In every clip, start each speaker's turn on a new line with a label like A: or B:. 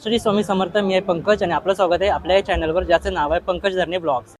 A: श्री स्वामी समर्थ. मी आहे पंकज आणि आपलं स्वागत आहे आपल्या या चॅनलवर, ज्याचं नाव आहे पंकज धरणे ब्लॉग्स.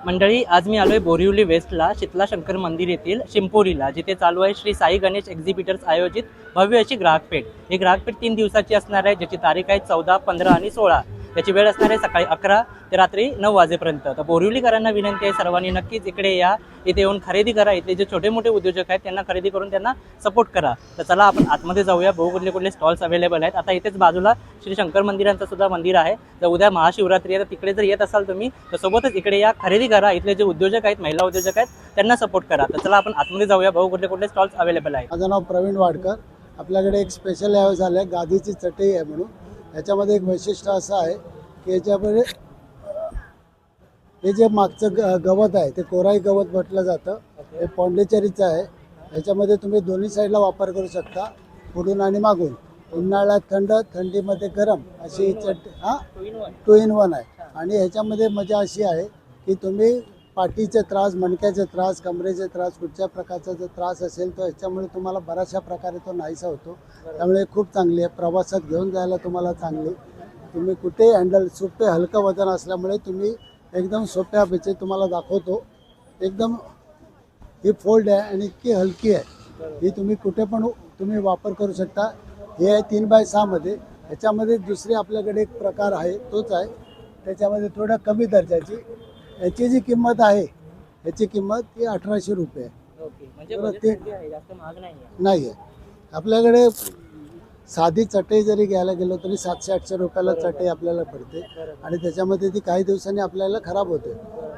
A: मंडळी, आज मी आलोय बोरिवली वेस्टला शीतला शंकर मंदिर येथील शिंपोरीला, जिथे चालू आहे श्री साई गणेश एक्झिबिटर्स आयोजित भव्य अशी ग्राहकपेठ. ही ग्राहकपेठ 3 दिवसाची असणार आहे, ज्याची तारीख आहे 14, 15 आणि 16. याची वेळ असणार आहे सकाळी 11 ते रात्री 9 वाजेपर्यंत. तर बोरिवलीकरांना विनंती आहे, सर्वांनी नक्कीच इकडे या, इथे येऊन खरेदी करा. इथे जे छोटे मोठे उद्योजक आहेत त्यांना खरेदी करून त्यांना सपोर्ट करा. तर चला आपण आतमध्ये जाऊया, बघू कुठले कुठले स्टॉल्स अवेलेबल आहेत. आता इथेच बाजूला श्री शंकर मंदिरांचं सुद्धा मंदिर आहे. तर उद्या महाशिवरात्री आहे, तर तिकडे जर येत असाल तुम्ही तर सोबतच इकडे या, खरेदी करा. इथले जे उद्योजक आहेत, महिला उद्योजक आहेत, त्यांना सपोर्ट करा. तर चला आपण आतमध्ये जाऊया, बघू कुठले कुठले स्टॉल्स अवेलेबल आहेत.
B: माझं नाव प्रवीण वाडकर. आपल्याकडे एक स्पेशल यावेळेस झालं आहे गादीची चटई आहे म्हणून. याच्यामध्ये एक वैशिष्ट्य असं आहे की याच्यामध्ये हे जे मागचं गवत आहे ते कोराई गवत म्हटलं जातं. हे पॉंडिचेरीचं आहे. याच्यामध्ये तुम्ही दोन्ही साईडला वापर करू शकता, पुढून आणि मागून. उन्हाळ्यात थंड, थंडीमध्ये गरम अशी टू इन वन आहे. आणि ह्याच्यामध्ये मजा अशी आहे की तुम्ही पाठीचे त्रास, मणक्याचे त्रास, कमरेचे त्रास, कुठच्या प्रकारचा जर त्रास असेल तर ह्याच्यामुळे तुम्हाला बऱ्याचशा प्रकारे तो नाहीसा होतो. त्यामुळे खूप चांगली आहे, प्रवासात घेऊन जायला तुम्हाला चांगली. तुम्ही कुठेही हँडल, सोपे हलकं वजन असल्यामुळे तुम्ही एकदम सोप्या पेचे तुम्हाला दाखवतो. एकदम ही फोल्ड आहे आणि इतकी हलकी आहे, ही तुम्ही कुठे पण तुम्ही वापर करू शकता. हे आहे 3x6 मध्ये. ह्याच्यामध्ये दुसरी आपल्याकडे एक प्रकार आहे, तोच आहे, त्याच्यामध्ये थोडा कमी दर्जाची. याची जी किंमत आहे, याची किंमत ती 1800 रुपये आहे.
A: म्हणजे
B: नाही आहे. आपल्याकडे साधी चटई जरी घ्यायला गेलो तरी 700-800 रुपयाला चटई आपल्याला पडते. आणि त्याच्यामध्ये ती काही दिवसांनी आपल्याला खराब होते.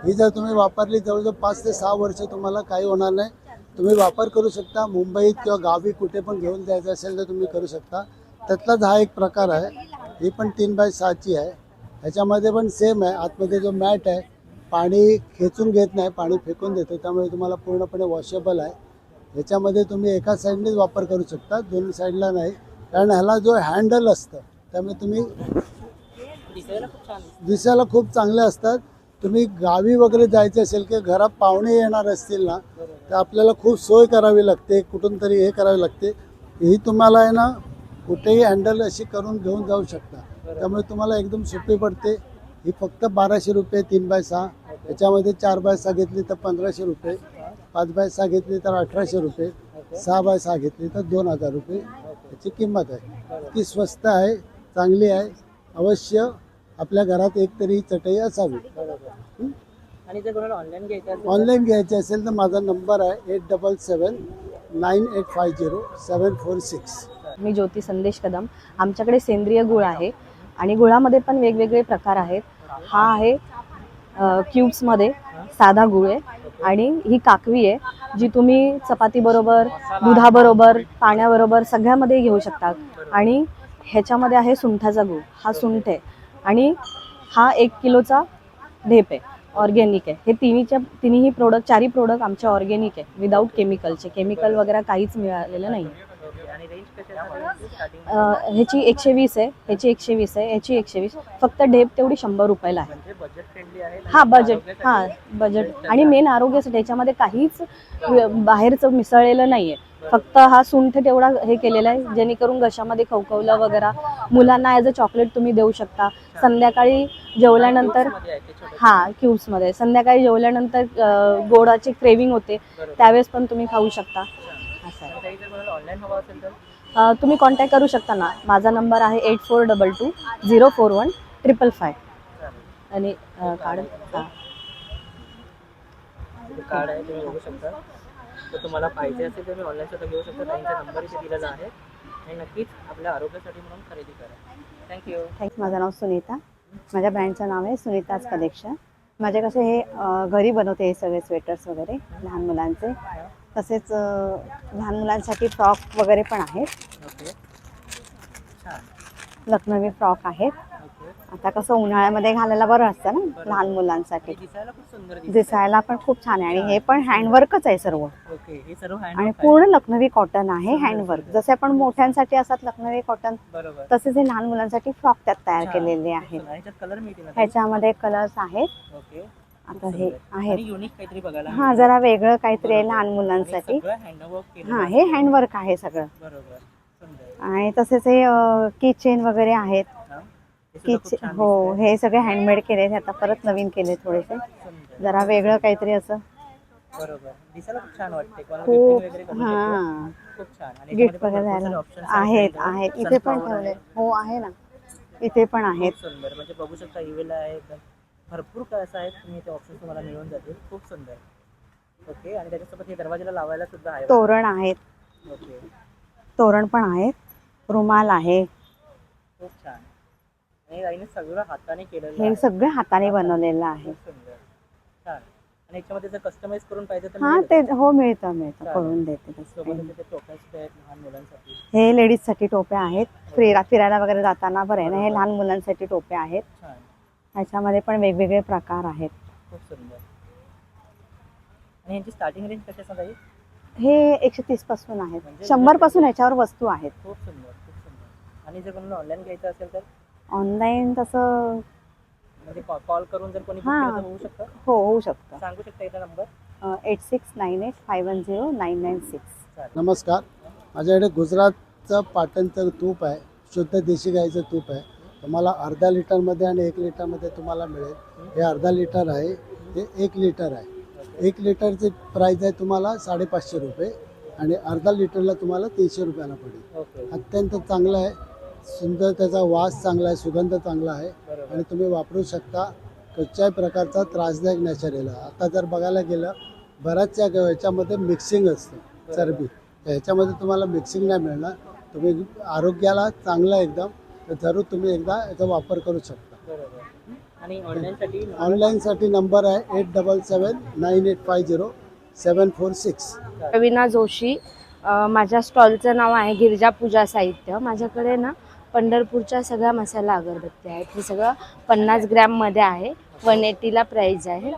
B: ही जर तुम्ही वापरली जवळजवळ 5 ते 6 वर्ष तुम्हाला काही होणार नाही. तुम्ही वापर करू शकता. मुंबईत किंवा गावी कुठे पण घेऊन जायचं असेल तर तुम्ही करू शकता. त्यातलाच हा एक प्रकार आहे. ही पण 3x6ची आहे. ह्याच्यामध्ये पण सेम आहे. आतमध्ये जो मॅट आहे, पाणी खेचून घेत नाही, पाणी फेकून देतो. त्यामुळे तुम्हाला पूर्णपणे वॉशेबल आहे. ह्याच्यामध्ये तुम्ही एका साईडनेच वापर करू शकता, दोन्ही साईडला नाही. कारण ह्याला जो हँडल असतं त्यामुळे तुम्ही दिसायला खूप चांगले असतात. तुम्ही गावी वगैरे जायचे असेल किंवा घरात पाहुणे येणार असतील ना, तर आपल्याला खूप सोय करावी लागते, कुठून तरी हे करावी लागते. ही तुम्हाला आहे ना कुठेही हँडल अशी करून घेऊन जाऊ शकता. त्यामुळे तुम्हाला एकदम सोपी पडते. ही फक्त 1200 रुपये 3x6. याच्यामध्ये 4x6 घेतली तर 1500 रुपये, 5x6 घेतली तर 1800 रुपये, 6x6 घेतली तर 2000 रुपये याची किंमत आहे. ती स्वस्त आहे, चांगली आहे. अवश्य आपल्या घरात एक तरी चटई असावी.
A: आणि जर कोणाला
B: ऑनलाईन घ्यायची असेल तर माझा नंबर आहे 8779850746.
C: मी ज्योती संदेश कदम. आमच्याकडे सेंद्रिय गुळ आहे आणि गुळामध्ये पण वेगवेगळे प्रकार आहेत. हा आहे क्यूब्समध्ये साधा गुळ आहे आणि ही काकवी आहे, जी तुम्ही चपातीबरोबर, दुधाबरोबर, पाण्याबरोबर सगळ्यामध्ये घेऊ शकता. आणि ह्याच्यामध्ये आहे सुंठाचा गुळ. हा सुंठ आहे आणि हा 1 किलोचा ढेप आहे, ऑर्गॅनिक आहे. हे तिन्ही प्रोडक्ट, 4ही प्रोडक्ट आमचे ऑर्गॅनिक आहे, विदाऊट केमिकलचे. केमिकल वगैरे काहीच मिळालेलं नाही. ह्याची 120 आहे, ह्याची 120 आहे, ह्याची 120. फक्त ढेप तेवढी 100 रुपयाला आहे. बजेट आणि मेन आरोग्यासाठी. याच्यामध्ये काहीच बाहेरचं मिसळलेलं नाही आहे. फक्त हा सुंठ तेवढा हे केलेला आहे, जेणेकरून घशामध्ये खवखवलं वगैरे. मुलांना ॲज अ चॉकलेट तुम्ही देऊ शकता. संध्याकाळी जेवल्यानंतर, क्यूब्समध्ये संध्याकाळी जेवल्यानंतर गोडाची क्रेविंग होते, त्यावेळेस पण तुम्ही खाऊ शकता. असं आहे. तुम्ही कॉन्टॅक्ट करू शकता ना. माझा नंबर आहे 8422041555. आणि कार्ड
A: आहे, तुम्ही बघू शकता. तर तुम्हाला पाहिजे असेल तर मी ऑनलाईन सुद्धा घेऊ शकता. त्यांचा नंबर इथे दिलेला आहे आणि नक्कीच आपल्या आरोग्यासाठी म्हणून खरेदी करा. थँक्यू.
C: माझं नाव सुनीता. माझ्या ब्रँडचं नाव आहे सुनीताज कलेक्शन. माझे कसे हे घरी बनवते हे सगळे स्वेटर्स वगैरे लहान मुलांचे. तसेच लहान मुलांसाठी फ्रॉक वगैरे पण आहेत. लखनवी फ्रॉक आहेत. आता कसं उन्हाळ्यामध्ये घालायला बरं असतं ना लहान मुलांसाठी. दिसायला पण खूप छान आहे. आणि हे पण हँडवर्कच आहे सर्व. आणि पूर्ण लखनवी कॉटन आहे, हँडवर्क. जसे आपण मोठ्यांसाठी असतात लखनवी कॉटन, तसेच हे लहान मुलांसाठी फ्रॉक त्यात तयार केलेले आहेत. ह्याच्यामध्ये कलर्स आहेत. आता हे आहेत.
A: आणि युनिक काहीतरी बघायला
C: हा
A: मिळतं.
C: जरा वेगळं काहीतरी आहे
A: बरोबर.
C: लहान
A: आणि
C: मुलांसाठी.
A: सगळं हँडवर्क केलेलं
C: हा
A: आहे.
C: हे हँडवर्क आहे सगळं.
A: बरोबर. सुंदर.
C: आणि तसेच हे किचेन वगैरे आहेत.
A: हा. हे सुद्धा खूप छान
C: हो
A: दिसतंय.
C: हे सगळे हँडमेड केले, आता परत नवीन केले थोडेसे,
A: सुंदर.
C: जरा वेगळं काहीतरी असं.
A: बरोबर. दिसायला खूप छान वाटते. कोणाला
C: खूप
A: गिफ्टिंग वगैरे करू
C: हा
A: शकतो. खूप छान. आणि
C: गिफ्ट
A: याच्यामध्ये पण
C: वगैरे
A: भरपूर सारे
C: द्यायला
A: ऑप्शन्स
C: आहेत.
A: आपल्याकडे.
C: आहेत इथे पण
A: Sunflower
C: ठेवले.
A: आहे.
C: हो आहे ना, इथे पण आहेत.
A: खूप सुंदर. म्हणजे बघू शकता इवेला आहे एकदम. भरपूर काय असं आहे, तुम्ही ते ऑप्शन तुम्हाला मिळून जातील. खूप सुंदर. ओके. आणि त्याच्यासोबत हे दरवाजाला लावायला सुद्धा आहे.
C: तोरण आहेत.
A: ओके.
C: तोरण पण आहेत. रुमाल आहे.
A: खूप छान. आणि आईने सगळं हाताने केलेलं
C: हे
A: आहे.
C: सगळे हाताने बनवलेलं आहे.
A: खूप सुंदर. छान. आणि याच्यामध्ये जर कस्टमाइज करून पाहिजे तर
C: हा
A: मिळेल
C: ते
A: का?
C: हो मिळतं
A: चालेल.
C: करून देते तसं काही
A: सोबत
C: नाही.
A: ते टोप्या सुद्धा आहेत लहान मुलांसाठी.
C: हे लेडीजसाठी टोप्या आहेत. फिरायला वगैरे जाताना बरं आहे ना, हे लहान मुलांसाठी टोप्या आहेत.
A: छान.
C: ह्याच्यामध्ये पण वेगवेगळे प्रकार आहेत.
A: खूप सुंदर. आणि यांची स्टार्टिंग रेंज कशी असणार आहे?
C: हे 130 पासून आहेत.
A: म्हणजे
C: 100 पासून ह्याच्यावर वस्तू आहेत.
A: खूप सुंदर. खूप सुंदर. आणि जर कोणाला ऑनलाईन घ्यायचं असेल तर
C: ऑनलाईन तसं
A: म्हणजे कॉल करून जर कोणी
C: हा.
A: book केलं तर होऊ शकतं?
C: हो होऊ शकतं.
A: सांगू शकता याचा नंबर?
C: 8698510996.
A: चालेल.
B: नमस्कार. माझ्याकडे गुजरातचं पाटणचं तूप आहे, शुद्ध देशी गाईचं तूप आहे. तुम्हाला अर्धा लिटरमध्ये आणि 1 लिटरमध्ये तुम्हाला मिळेल. हे अर्धा लिटर आहे, हे 1 लिटर आहे. 1 लिटरची प्राईस आहे तुम्हाला 550 रुपये आणि अर्धा लिटरला तुम्हाला 300 रुपयाला पडेल.
A: ओके.
B: अत्यंत चांगलं आहे, सुंदर, त्याचा वास चांगला आहे, सुगंध चांगला आहे
A: बरोबर.
B: आणि तुम्ही वापरू शकता. कुठच्याही प्रकारचा त्रासदायक नॅचरल आहे. आता जर बघायला गेलं बऱ्याचशा ह्याच्यामध्ये मिक्सिंग असतं चरबी, तर ह्याच्यामध्ये तुम्हाला मिक्सिंग नाही मिळणार. तुम्ही आरोग्याला चांगलं एकदम, तर जरूर तुम्ही एकदा याचा वापर करू शकता.
A: बरोबर. आणि ऑनलाईनसाठी
B: ऑनलाईनसाठी नंबर आहे 8779850746.
C: रवीना जोशी. माझ्या स्टॉलचं नाव आहे गिरिजा पूजा साहित्य. माझ्याकडे ना पंढरपूरच्या सगळ्या मसाला अगरबत्त्या आहेत. हे सगळं 50 ग्रॅममध्ये आहे. 180ला प्राईज आहे.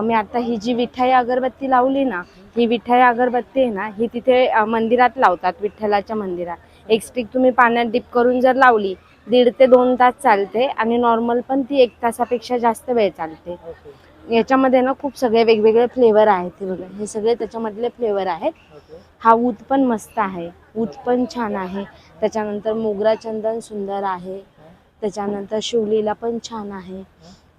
C: मी आता ही जी विठाई अगरबत्ती लावली ना, ही विठाई अगरबत्ती आहे ना, ही तिथे मंदिरात लावतात, विठ्ठलाच्या मंदिरात. एक स्टिक तुम्ही पाण्यात डिप करून जर लावली 1.5 ते 2 तास चालते आणि नॉर्मल पण ती 1 तासापेक्षा जास्त वेळ चालते.
A: ओके.
C: याच्यामध्ये ना खूप सगळे वेगवेगळे फ्लेवर आहेत. हे बघा, हे सगळे त्याच्यामधले फ्लेवर आहेत.
A: ओके.
C: हा ऊद पण मस्त आहे, ऊद पण छान आहे. त्याच्यानंतर मोगरा चंदन सुंदर आहे. त्याच्यानंतर शिवलीला पण छान आहे.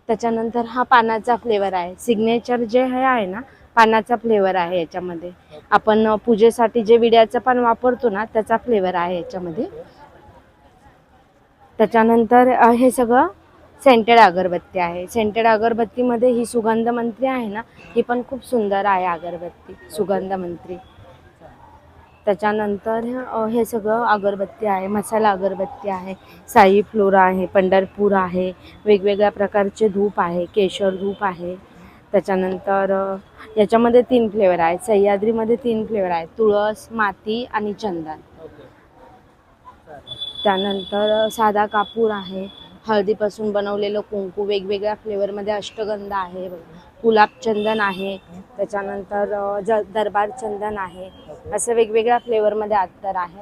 C: त्याच्यानंतर हा पानाचा फ्लेवर आहे. सिग्नेचर जे हे आहे ना, पानाचा फ्लेवर आहे याच्यामध्ये. आपण पूजेसाठी जे विड्याचं पान वापरतो ना, त्याचा फ्लेवर आहे याच्यामध्ये. त्याच्यानंतर हे सगळं सेंटेड अगरबत्ती आहे. सेंटेड अगरबत्तीमध्ये ही सुगंध मंत्री आहे ना, ही पण खूप सुंदर आहे अगरबत्ती, सुगंध मंत्री. त्याच्यानंतर हे सगळं अगरबत्ती आहे. मसाला अगरबत्ती आहे, साई फ्लोरा आहे, पंढरपूर आहे, वेगवेगळ्या प्रकारचे धूप आहे, केशर धूप आहे. त्याच्यानंतर याच्यामध्ये 3 फ्लेवर आहेत. सह्याद्रीमध्ये 3 फ्लेवर आहेत, तुळस, माती आणि चंदन.
A: ओके. चालेल.
C: त्यानंतर साधा कापूर आहे, हळदीपासून बनवलेलं कुंकू वेगवेगळ्या फ्लेवरमध्ये, अष्टगंध आहे, गुलाब चंदन आहे. त्याच्यानंतर दरबार चंदन आहे. असं वेगवेगळ्या फ्लेवरमध्ये अत्तर आहे.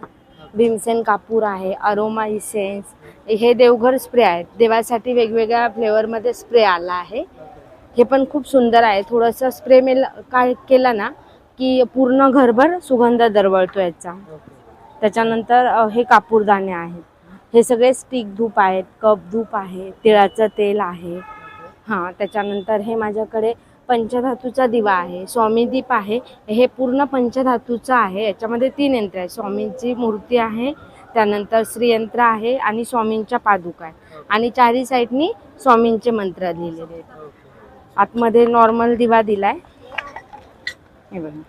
C: भीमसेन कापूर आहे, अरोमा इसेन्स. हे देवघर स्प्रे आहेत, देवासाठी वेगवेगळ्या फ्लेवरमध्ये स्प्रे आला आहे. हे पण खूप सुंदर आहे. थोडंसं स्प्रे काय केलं ना की पूर्ण घरभर सुगंध दरवळतो याचा. त्याच्यानंतर हे कापूरदाणे आहेत. हे सगळे स्टिक धूप आहेत, कप धूप आहे, तिळाचं तेल आहे. हां, त्याच्यानंतर हे माझ्याकडे पंचधातूचा दिवा आहे, स्वामी दीप आहे. हे पूर्ण पंचधातूचं आहे. याच्यामध्ये 3 यंत्र आहे. स्वामींची मूर्ती आहे, त्यानंतर श्रीयंत्र आहे आणि स्वामींच्या पादुका आहे आणि 4ही साईडनी स्वामींचे मंत्र लिहिलेले आहेत. आतमध्ये नॉर्मल दिवा दिलाय, हे बघा.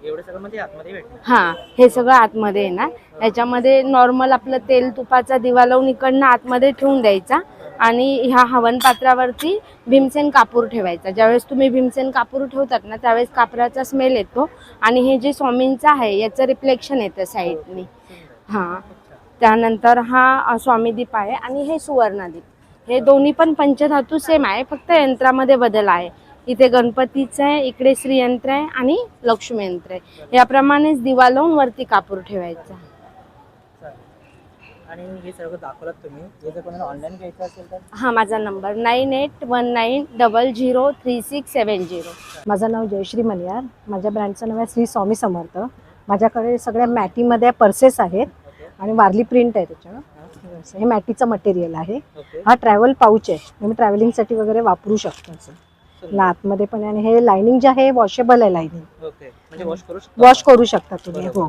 A: एवढं सगळं म्हणजे आतमध्ये भेटणार?
C: हां, हे सगळं आतमध्ये येणार. याच्यामध्ये नॉर्मल आपलं तेल तुपाचा दिवा लावून इकडनं आतमध्ये ठेवून द्यायचा आणि ह्या हवन पात्रावरती भीमसेन कापूर ठेवायचा. ज्यावेळेस तुम्ही भीमसेन कापूर ठेवतात ना, त्यावेळेस कापराचा स्मेल येतो आणि हे जे स्वामींचं आहे याचं रिफ्लेक्शन येतं साईडनी. हां, त्यानंतर हा स्वामीदीप आहे आणि हे सुवर्णदीप. हे दोन्ही पण पंचधातू सेम आहे, फक्त यंत्रामध्ये बदल आहे. इथे गणपतीचं आहे, इकडे श्रीयंत्र आहे आणि लक्ष्मी यंत्र आहे. याप्रमाणेच दिवा लावून वरती कापूर ठेवायचा.
A: आणि हे सर्व दाखवलात तुम्ही. हे जर कोणाला ऑनलाईन घ्यायचं असेल तर
D: हा माझा नंबर 9819003670.
C: माझं नाव जयश्री मलियार. माझ्या ब्रँडचं नाव आहे श्री स्वामी समर्थ. माझ्याकडे सगळ्या मॅटीमध्ये पर्सेस आहेत आणि वारली प्रिंट आहे त्याच्यावर. हे मॅटीचं मटेरियल आहे.
A: ओके.
C: हा ट्रॅव्हल पाऊच आहे, तुम्ही ट्रॅव्हलिंगसाठी वगैरे वापरू शकता असं. आतमध्ये पण आहे आणि हे लायनिंग जे आहे वॉशेबल आहे लायनिंग.
A: ओके, म्हणजे वॉश करू शकतो.
C: वॉश करू शकता तुम्ही.
A: बरोबर.
C: हो,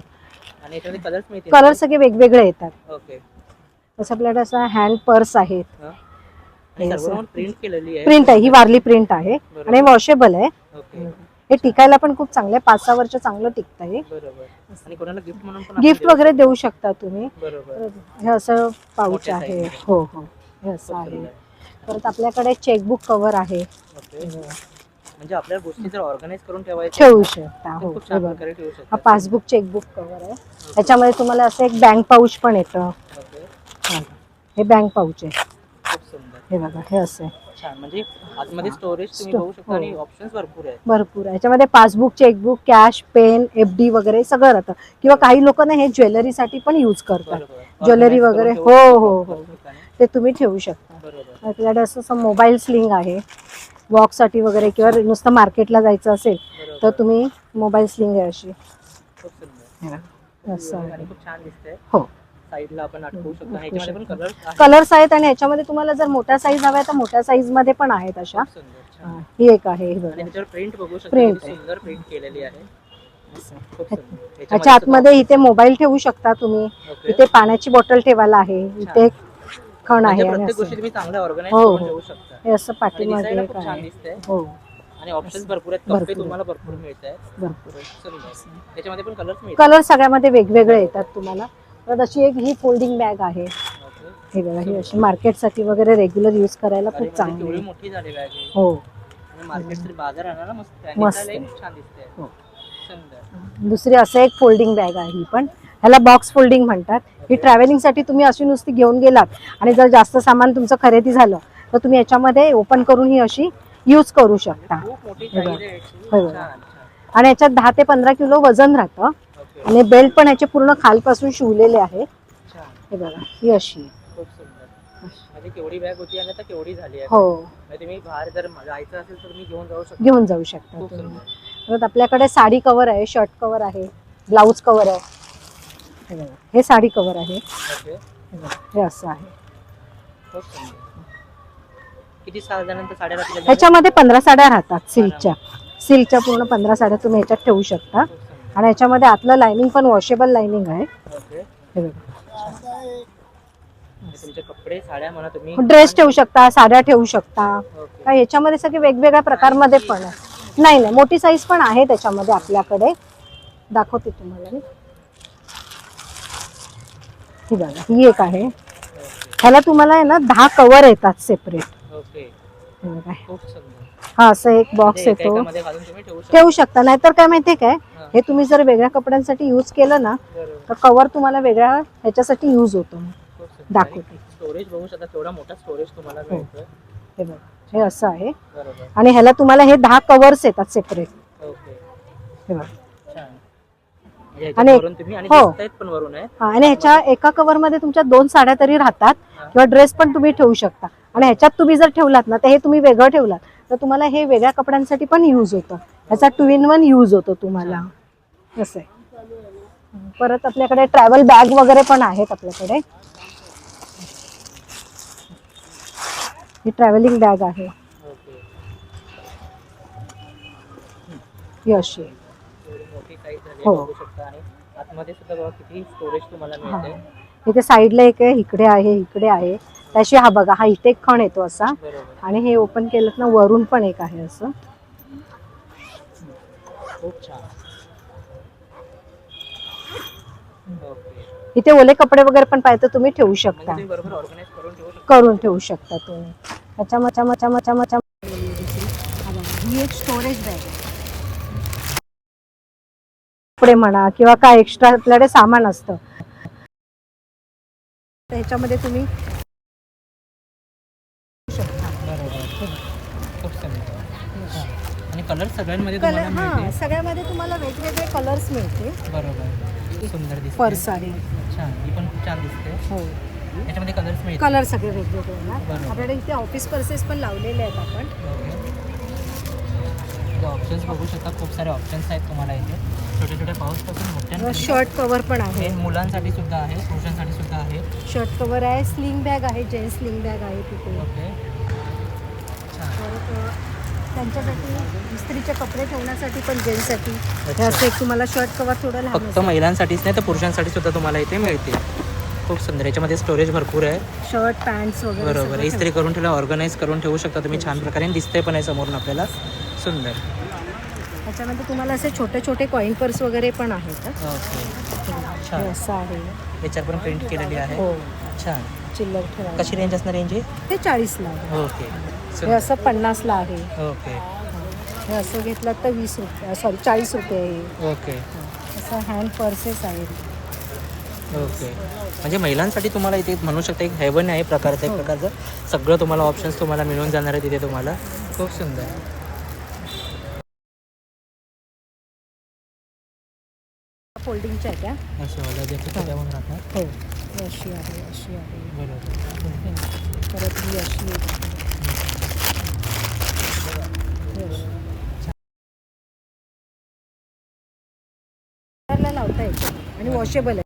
A: आणि याच्यामध्ये कलर्स मिळतील.
C: कलर सगळे वेगवेगळे येतात.
A: ओके.
C: तसं आपल्याकडे असं हँड पर्स आहेत.
A: आणि सर्व प्रिंट केलेली आहे.
C: प्रिंट आहे, ही वारली प्रिंट आहे आणि वॉशेबल आहे.
A: ओके.
C: हे टिकायला पण खूप चांगलं आहे, 5-6 वर्ष चांगलं टिकतं हे.
A: बरोबर. आणि कोणाला गिफ्ट म्हणून पण आपण
C: गिफ्ट
A: देऊ
C: वगैरे देऊ शकता तुम्ही.
A: शकतो. बरोबर.
C: हे असं पाऊच
A: मोठ्या
C: आहे.
A: size मध्ये.
C: हो हो, हे असं
A: खूप
C: आहे.
A: सुंदर.
C: परत आपल्याकडे चेकबुक कव्हर आहे.
A: ओके. म्हणजे आपल्या गोष्टी जर ऑर्गनाइज करून ठेवायच्या
C: ठेवू शकता.
A: तर
C: हो,
A: खूप
C: हे
A: छान
C: बघा.
A: प्रकारे ठेवू
C: हा
A: शकता.
C: पासबुक चेकबुक कव्हर आहे. त्याच्यामध्ये तुम्हाला असं एक बँक पाऊच पण येतं.
A: ओके.
C: हा. हे बँक पाऊच आहे.
A: खूप सुंदर.
C: हे बघा, हे असं आहे.
A: छान. म्हणजे आतमध्ये स्टोरेज तुम्ही
C: Store-
A: बघू शकता
C: हो.
A: आणि ऑप्शन्स भरपूर आहेत.
C: भरपूर आहे. ह्याच्यामध्ये passbook chequebook cash pen FD वगैरे सगळं राहतं. किंवा काही लोक ना हे ज्वेलरीसाठी पण यूज करतात.
A: बरोबर.
C: ज्वेलरी
A: Organize
C: वगैरे.
A: करून
C: हो
A: ठेवू
C: हो
A: शकतो
C: हो,
A: ठिकाणी.
C: ते तुम्ही ठेवू शकता.
A: बरोबर.
C: आपल्याकडे असं मोबाईल स्लिंग आहे. वॉकसाठी वगैरे किंवा नुसतं मार्केटला जायचं असेल तर
A: बरोबर.
C: तुम्ही मोबाईल स्लिंग आहे अशी.
A: खूप सुंदर.
C: असं आहे.
A: आणि खूप छान दिसतंय.
C: हो,
A: साईडला आपण अटकवू शकतो. आणि याच्यामध्ये पण कलर आहे.
C: कलर्स आहेत आणि ह्याच्यामध्ये तुम्हाला जर मोठ्या साईज हव्या तर मोठ्या साईज मध्ये पण आहेत अशा.
A: खूप सुंदर. छान.
C: हा, ही एक आहे. हे
A: आणि
C: बघा.
A: त्याच्यावर प्रिंट बघू शकता.
C: Print
A: किती
C: आहे.
A: सुंदर प्रिंट केलेली आहे.
C: असं.
A: खूप सुंदर.
C: ह्याच्या आतमध्ये इथे मोबाईल ठेवू शकता तुम्ही.
A: ओके.
C: इथे पाण्याची बॉटल ठेवायला आहे. इथे एक खण
A: म्हणजे
C: आहे आणि
A: प्रत्येक
C: असं.
A: गोष्टी तुम्ही चांगल्या ऑर्गनाइज
C: हो,
A: करून
C: हो.
A: ठेवू शकता.
C: हे असं
A: आणि
C: पाठीमागे
A: दिसायला
C: एक
A: खूप छान
C: आहे.
A: दिसतंय.
C: हो,
A: आणि ऑप्शन्स भरपूर आहेत.
C: भरपूर
A: कप्पे
C: आहेत.
A: तुम्हाला भरपूर मिळत आहेत.
C: भरपूर.
A: सुंदर. त्याच्यामध्ये पण कलर्स मिळतात.
C: कलर सगळ्यामध्ये वेगवेगळे येतात तुम्हाला. तर अशी एक ही फोल्डिंग बॅग आहे.
A: ओके.
C: हे बघा, ही अशी मार्केटसाठी वगैरे रेग्युलर यूज करायला
A: अरे
C: खूप
A: म्हणजे
C: चांगली
A: केवढी
C: आहे.
A: मोठी झालेली आहे.
C: हो,
A: आणि मार्केट बाजार आणायला मस्त आहे.
C: मस्त
A: दिसायला
C: आहे.
A: खूप छान दिसते.
C: हो.
A: सुंदर.
C: दुसरी असं एक फोल्डिंग बॅग आहे. ही पण ह्याला बॉक्स फोल्डिंग म्हणतात. ही ट्रॅव्हलिंगसाठी तुम्ही अशी नुसती घेऊन गेलात आणि जर जास्त सामान तुमचं खरेदी झालं तर तुम्ही याच्यामध्ये ओपन करून ही अशी यूज करू शकता.
A: खूप मोठी
C: हे बघा.
A: साईज आहे याची.
C: हे बघा.
A: छान, छान.
C: आणि याच्यात 10 ते 15 किलो वजन राहतं.
A: ओके.
C: आणि बेल्ट पण याचे पूर्ण खालपासून शिवलेले आहेत.
A: छान.
C: हे बघा, ही अशी.
A: खूप सुंदर. म्हणजे केवढी बॅग होती आणि आता केवढी झाली आहे.
C: हो,
A: म्हणजे तुम्ही बाहेर जर जायचं असेल तर तुम्ही घेऊन जाऊ शकता.
C: घेऊन जाऊ शकता
A: खूप
C: तुम्ही.
A: सुंदर.
C: परत आपल्याकडे साडी कव्हर आहे, शर्ट कव्हर आहे, ब्लाऊज कव्हर आहे. हे बघा, हे साडी कव्हर आहे.
A: ओके.
C: हे बघा, हे असं आहे.
A: खूप सुंदर. किती साधारणतः साड्या राहतील?
C: ह्याच्यामध्ये 15 साड्या राहतात सिल्कच्या पूर्ण 15 साड्या तुम्ही ह्याच्यात ठेवू शकता.
A: खूप सुंदर.
C: आणि ह्याच्यामध्ये आतलं लायनिंग पण वॉशेबल लायनिंग आहे.
A: ओके.
C: हे बघा,
A: म्हणजे तुमचे कपडे साड्या म्हणा तुम्ही
C: ड्रेस ठेवू शकता, साड्या ठेवू शकता.
A: ओके.
C: काय ह्याच्यामध्ये सगळे वेगवेगळ्या प्रकारमध्ये पण आहे. नाही नाही, मोठी साईज पण आहे त्याच्यामध्ये आपल्याकडे. दाखवते तुम्हाला मी. ही बघा, ही एक आहे. ह्याला तुम्हाला आहे ना 10 कव्हर येतात सेपरेट.
A: ओके.
C: बघा,
A: खूप सुंदर.
C: हा असं एक बॉक्स
A: म्हणजे
C: येतो.
A: एकामध्ये घालून तुम्ही ठेवू शकता.
C: ठेवू शकता. नाहीतर काय माहितीये काय,
A: हा.
C: हे तुम्ही जर वेगळ्या कपड्यांसाठी यूज केलं ना
A: बरोबर.
C: तर कव्हर तुम्हाला वेगळ्या ह्याच्यासाठी यूज होतो.
A: खूप सुंदर.
C: दाखवते.
A: स्टोरेज बघू शकता केवढा मोठा स्टोरेज तुम्हाला
C: हो.
A: मिळतोय.
C: हे बघा, हे असं आहे.
A: बरोबर.
C: आणि ह्याला तुम्हाला हे 10 कव्हर्स येतात सेपरेट.
A: ओके.
C: हे बघा.
A: छान. म्हणजे
C: आणि-
A: ह्याच्यावरून तुम्ही आणि
C: हो.
A: दिसतायत पण वरून आहे.
C: हा, आणि ह्याच्या एका कव्हर मध्ये तुमच्या 2 साड्या तरी राहतात
A: हा.
C: किंवा ड्रेस पण तुम्ही ठेवू शकता. आणि ह्याच्यात तुम्ही जर ठेवलात ना तर हे तुम्ही वेगळं ठेवलात तर तुम्हाला हे वेगळ्या कपड्यांसाठी पण यूज होतं. ह्याचा 2 in 1 यूज होतो तुम्हाला. असं आहे. परत आपल्याकडे ट्रॅव्हल बॅग वगैरे पण आहेत आपल्याकडे. ही ट्रॅव्हलिंग बॅग आहे.
A: ओके.
C: ही अशी.
A: एवढी मोठी साईज झाली
C: हो.
A: आहे बघू शकता. आणि आतमध्ये सुद्धा बघा किती स्टोरेज तुम्हाला
C: हा.
A: मिळते.
C: इथे साईडला एक आहे, इकडे आहे, इकडे आहे. त्याशी हा बघा, हा इथे एक खण येतो असा.
A: बरोबर.
C: आणि हे ओपन केलं ना वरून पण एक आहे असं.
A: खूप छान. ओके.
C: इथे ओले कपडे वगैरे पण पाहिजे तर तुम्ही ठेवू
A: म्हणजे
C: शकता.
A: तुम्ही बरोबर ऑर्गनाइज करून ठेवू शकता.
C: करून ठेवू शकता तुम्ही. ही एक स्टोरेज बॅग आहे. कपडे म्हणा किंवा काय एक्स्ट्रा आपल्याकडे सामान असतं त्याच्यामध्ये तुम्ही
A: खूप सुंदर. आणि कलर सगळ्यांमध्ये तुम्हाला मिळते.
C: सगळ्यामध्ये तुम्हाला वेगवेगळे कलर्स मिळते.
A: बरोबर. सुंदर दिसते.
C: पर्स आहे.
A: छान. ही पण खूप छान दिसते.
C: हो.
A: याच्यामध्ये कलर्स मिळतील.
E: कलर सगळे वेगवेगळे येणार.
A: बरोबर.
E: आपल्याकडे इथे ऑफिस पर्सेस पण लावलेले आहेत आपण.
A: ऑप्शन्स बघू शकता, खूप सारे ऑप्शन्स आहेत तुम्हाला इथे. छोटे छोटे पाऊसपासून मोठ्या
E: शर्ट कवर पण आहे.
A: मुलांसाठी सुद्धा आहे, पुरुषांसाठी सुद्धा आहे.
E: शर्ट कवर आहे, स्लिंग बॅग आहे, जेंट्स स्लिंग बॅग आहे तिथे.
A: ओके,
E: परत त्यांच्यासाठी इस्त्रीचे कपडे ठेवण्यासाठी पण जेंट्ससाठी हे असं एक तुम्हाला शर्ट कवर थोडं लहान
A: फक्त महिलांसाठीच नाही तर पुरुषांसाठी सुद्धा तुम्हाला इथे मिळतील. खूप सुंदर, याच्यामध्ये स्टोरेज भरपूर आहे.
E: शर्ट पॅन्ट्स वगैरे
A: बरोबर,
E: सगळं
A: इस्त्री करून ठेवला, ऑर्गनाईज करून ठेवू शकता तुम्ही छान प्रकारे. दिसतंय पण आहे समोरून आपल्याला, सुंदर.
E: ठेवू. त्याच्यामध्ये तुम्हाला असे छोटे छोटे कॉईन पर्स वगैरे पण आहेत.
A: ओके,
E: हे
A: छान.
E: असं आहे.
A: याच्यावर पण प्रिंट केलेली आहे.
E: हो,
A: छान.
E: चिल्लर ठेवा.
A: कशी रेंज असणार रेंज आहे?
E: हे 40ला आहे.
A: ओके,
E: हे
A: सुंदर.
E: असं 50ला आहे.
A: ओके
E: हे असं घेतलं तर 20 रुपये, सॉरी 40 रुपये आहे.
A: ओके
E: असं हँड पर्सेस आहेत.
A: ओके, म्हणजे महिलांसाठी तुम्हाला इथे म्हणू शकता एक हेवन आहे प्रकारचं, एक प्रकारचं सगळं तुम्हाला ऑप्शन्स तुम्हाला मिळून जाणार आहे तिथे तुम्हाला. खूप सुंदर.
E: फोल्डिंगच्या आहेत त्या.
A: असे वाला ज्याचे त्याच्यावर राहतात.
E: हो, ही अशी आहे, अशी आहे.
A: बरोबर.
E: परत ही अशी आहे. ही अशी. ला लावता येते आणि वॉशेबल आहे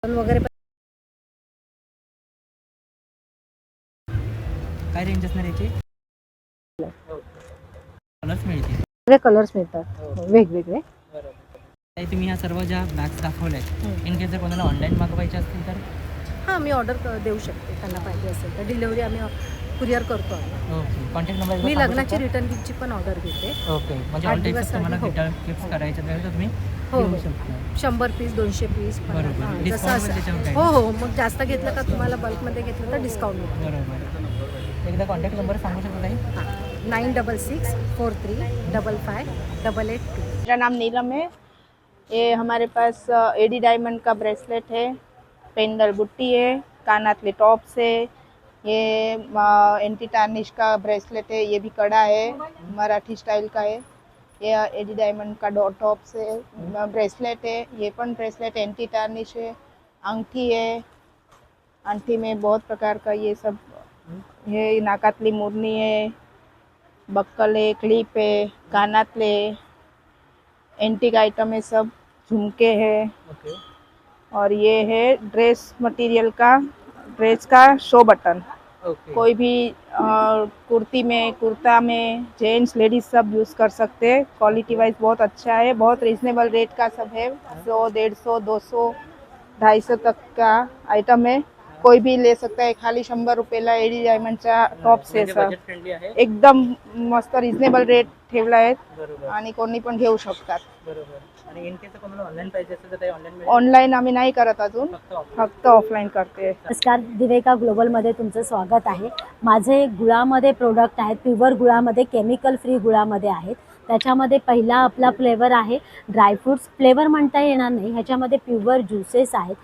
E: वगैरे.
A: काय रेंज असणार याची? कलर्स मिळतील.
E: सगळे कलर्स मिळतात वेगवेगळे.
A: ताई, तुम्ही ह्या सर्व ज्या बॅग्स दाखवल्या आहेत, इन केस जर कोणाला ऑनलाईन मागवायचे असतील तर?
E: हां, मी ऑर्डर देऊ शकते. त्यांना पाहिजे असेल तर डिलिव्हरी आम्ही कुरिअर करतो आम्ही.
A: ओके, कॉन्टॅक्ट नंबर
E: मी लग्नाची रिटर्न गिफ्टची पण ऑर्डर घेते.
A: ओके, म्हणजे
E: 8
A: ऑन टाईप
E: दिवस
A: तुम्हाला
E: आधी, हो.
A: गिफ्ट करायचे तर तुम्ही
E: हो,
A: देऊ
E: हो.
A: शकता.
E: 100 पीस, 200 पीस.
A: बरोबर.
E: हां,
A: Discount
E: जसं
A: वगैरे त्याच्यावर
E: असं.
A: काय?
E: हो हो, मग जास्त घेतलं का तुम्हाला बल्कमध्ये घेतलं तर डिस्काउंट मिळतो.
A: बरोबर. एकदा कॉन्टॅक्ट नंबर सांगू शकता ताई?
E: हां, 966 43 55 882.
D: मेरा नाम नीलम है। ये हमारे पास एडी डायमंड का ब्रेसलेट है, पेंडल बुट्टी है, कानातले टॉप्स है, ये एंटी टार्निश का ब्रेसलेट है, ये भी कड़ा है, मराठी स्टाइल का है। ये एडी डायमंड का डॉट टॉप्स है, ब्रेसलेट है, ये पण ब्रेसलेट एंटी टार्निश है, अंगठी है, अंगठी में बहुत प्रकार का ये सब है, नाकातली मुरनी है, बक्कल है, क्लिप है, कानातले, एंटीक आइटम है, सब झुमके है।
A: ओके,
D: और ये है ड्रेस मटेरियल का, ड्रेस का शो बटन।
A: ओके.
D: कोई भी कुर्ती में, कुर्ता में, जेंट्स लेडीज सब यूज़ कर सकते हैं। क्वालिटी वाइज बहुत अच्छा है, बहुत रिजनेबल रेट का सब है। 100, 150, 200, 250 तक का आइटम है, कोई भी ले सकता है। खाली 100 रुपयाला एडी डायमंडचा टॉप्स आहे सर,
A: बजेट फ्रेंडली आहे.
D: एकदम मस्त रिजनेबल रेट ठेवला आहे
A: बरोबर,
D: आणि कोणी पण घेऊ शकतात।
A: बरोबर. आणि इन केस कोणाला ऑनलाईन पाहिजे असेल तर ते ऑनलाईन मिळेल?
D: ऑनलाईन आम्ही नाही करत अजून,
A: फक्त offline.
D: फक्त ऑफलाईन करते।
C: नमस्कार, दिवेका ग्लोबलमध्ये तुमचं स्वागत आहे. माझे गुळामध्ये प्रोडक्ट आहेत, प्युअर गुळामध्ये, केमिकल फ्री गुळामध्ये आहेत. त्याच्यामध्ये पहिला आपला फ्लेवर आहे ड्रायफ्रूट्स. फ्लेवर म्हणता येणार नाही, ह्याच्यामध्ये प्युअर ज्युसेस आहेत,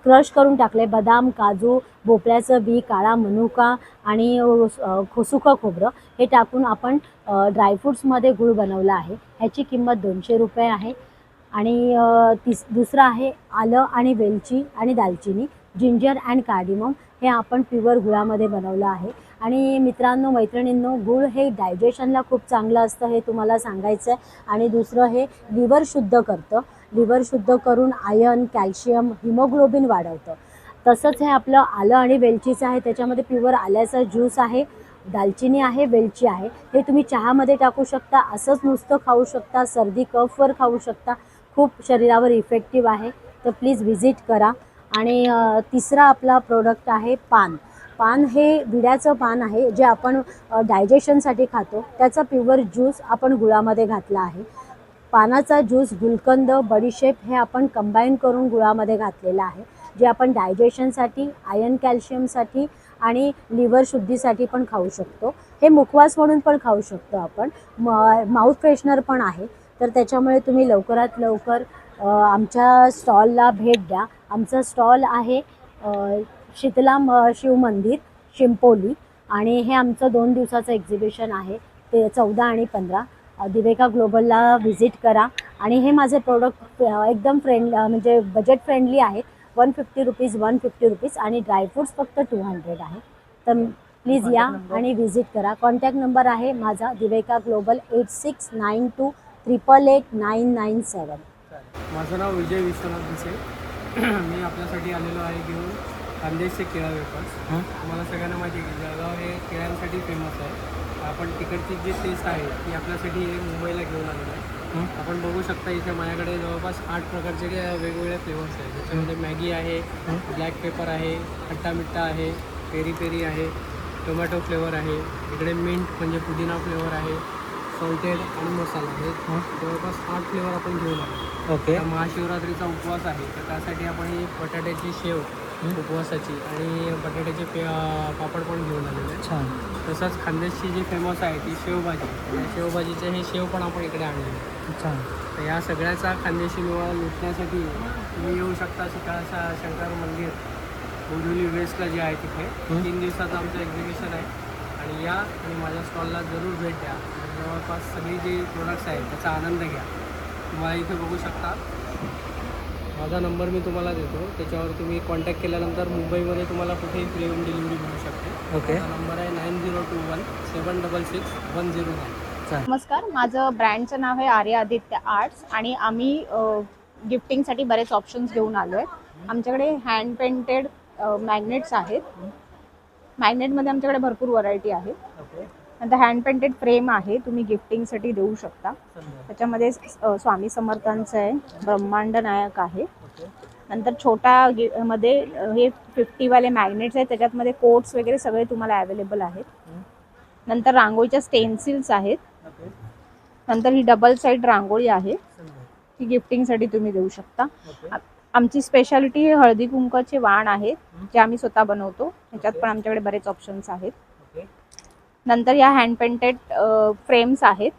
C: क्रश करून टाकले, बदाम, काजू, भोपळ्याचं बी, काळा मनुका आणि सुकं खोबरं हे टाकून आपण ड्रायफ्रूट्समध्ये गुळ बनवला आहे. ह्याची किंमत 200 रुपये आहे. आणि दुसरं आहे आलं आणि वेलची आणि दालचिनी, जिंजर अँड कार्डिमम, हे आपण प्युअर गुळामध्ये बनवलं आहे. आणि मित्रांनो, मैत्रिणींनो, गुळ हे डायजेशनला खूप चांगलं असतं, हे तुम्हाला सांगायचं आहे. आणि दुसरं, हे लिव्हर शुद्ध करतं, लिव्हर शुद्ध करून आयर्न, कॅल्शियम, हिमोग्लोबिन वाढवतं. तसंच हे आपलं आलं आणि वेलचीचं आहे, त्याच्यामध्ये प्युअर आल्याचा ज्यूस आहे, दालचिनी आहे, वेलची आहे. हे तुम्ही चहामध्ये टाकू शकता, असंच नुसतं खाऊ शकता, सर्दी कफवर खाऊ शकता, खूप शरीरावर इफेक्टिव्ह आहे. तर प्लीज व्हिजिट करा. आणि तिसरा आपला प्रोडक्ट आहे पान. पान हे विड्याचं पान आहे, जे आपण डायजेशनसाठी खातो, त्याचा प्युअर ज्यूस आपण गुळामध्ये घातला आहे. पानाचा ज्यूस, गुलकंद, बडीशेप हे आपण कंबाईन करून गुळामध्ये घातलेलं आहे, जे आपण डायजेशनसाठी, आयर्न कॅल्शियमसाठी आणि लिव्हर शुद्धीसाठी पण खाऊ शकतो. हे मुखवास म्हणून पण खाऊ शकतो आपण. माउथ फ्रेशनर पण आहे. तर त्याच्यामुळे तुम्ही लवकरात लवकर आमच्या स्टॉलला भेट द्या. आमचा स्टॉल आहे शीतला शिव मंदिर, चिंपोली, आणि हे आमचं 2 दिवसाचं एक्झिबिशन आहे, ते 14 आणि 15. दिवेका ग्लोबलला व्हिजिट करा
E: आणि हे माझे प्रोडक्ट एकदम म्हणजे बजेट फ्रेंडली आहेत. 150 रुपीज 150 रुपीज आणि ड्रायफ्रूट्स फक्त 200 आहे. तर प्लीज या आणि व्हिजिट करा. कॉन्टॅक्ट नंबर आहे माझा दिवेका ग्लोबल 8692888997.
F: माझं नाव विजय विश्वनाथ भिसे. मी आपल्यासाठी आलेलो आहे घेऊन खानदेशचे केळा वेफर्स. तुम्हाला सगळ्यांना माहिती आहे की जळगाव हे केळ्यांसाठी फेमस आहे. आपण तिकडची जी टेस्ट आहे ती आपल्यासाठी हे मुंबईला घेऊन आलेलं आहे. आपण बघू शकता इथे माझ्याकडे जवळपास 8 प्रकारचे वेगवेगळे फ्लेवर्स आहेत. त्याच्यामध्ये मॅगी आहे, ब्लॅक पेपर आहे, खट्टा मिठ्ठा आहे, पेरी पेरी आहे, टोमॅटो फ्लेवर आहे, इकडे मिंट म्हणजे पुदिना फ्लेवर आहे, सॉल्टेड आणि मसाला हे जवळपास 8 फ्लेवर आपण घेऊन आलो.
A: ओके.
F: महाशिवरात्रीचा उपवास आहे तर त्यासाठी आपण ही बटाट्याची शेव उपवासाची आणि बटाट्याचे पापड पण घेऊन आलेले आहे.
A: छान.
F: तसंच खानदेशची जी फेमस आहे ती शेवभाजी. त्या शेवभाजीचे हे शेव पण आपण इकडे आणलेले आहे.
A: छान.
F: तर या सगळ्याचा खानदेशी मेवा लुटण्यासाठी तुम्ही येऊ शकता. शिकाळा शंकर मंदिर बोरिवली वेस्टला जे आहे तिथे 3 दिवसाचं आमचं एक्झिबिशन आहे. आणि या आणि माझ्या स्टॉलला जरूर भेट द्या. जवळपास सगळी जी प्रोडक्ट्स आहेत त्याचा आनंद घ्या. तुम्हाला इथे बघू शकता. माझा नंबर मी तुम्हाला देतो, त्याच्यावर तुम्ही कॉन्टॅक्ट केल्यानंतर मुंबईमध्ये तुम्हाला कुठेही फ्री होम डिलिव्हरी मिळू शकते.
A: ओके.
F: माझा नंबर आहे 9021-766-109.
D: नमस्कार, माझं ब्रँडचं नाव आहे आर्य आदित्य आर्ट्स आणि आम्ही गिफ्टिंगसाठी बरेच ऑप्शन्स घेऊन आलो आहे. आमच्याकडे हँड पेंटेड मॅग्नेट्स आहेत. मॅग्नेटमध्ये आमच्याकडे भरपूर व्हरायटी आहे. नंतर हँड पेंटेड फ्रेम आहे, तुम्ही गिफ्टिंगसाठी देऊ शकता. त्याच्यामध्ये स्वामी समर्थांचं आहे, ब्रह्मांड नायक आहे. नंतर छोटा मध्ये हे 50वाले मॅग्नेट्स आहेत, त्याच्यातमध्ये कोट्स वगैरे सगळे तुम्हाला अवेलेबल आहेत. नंतर रांगोळीच्या स्टेन्सिल्स आहेत. नंतर ही डबल साईड रांगोळी आहे, ती गिफ्टिंगसाठी तुम्ही देऊ शकता. आमची स्पेशालिटी हे हळदी कुंकाचे वाण आहेत, जे आम्ही स्वतः बनवतो. ह्याच्यात पण आमच्याकडे बरेच ऑप्शन्स आहेत. नंतर या हँड पेंटेड फ्रेम्स आहेत,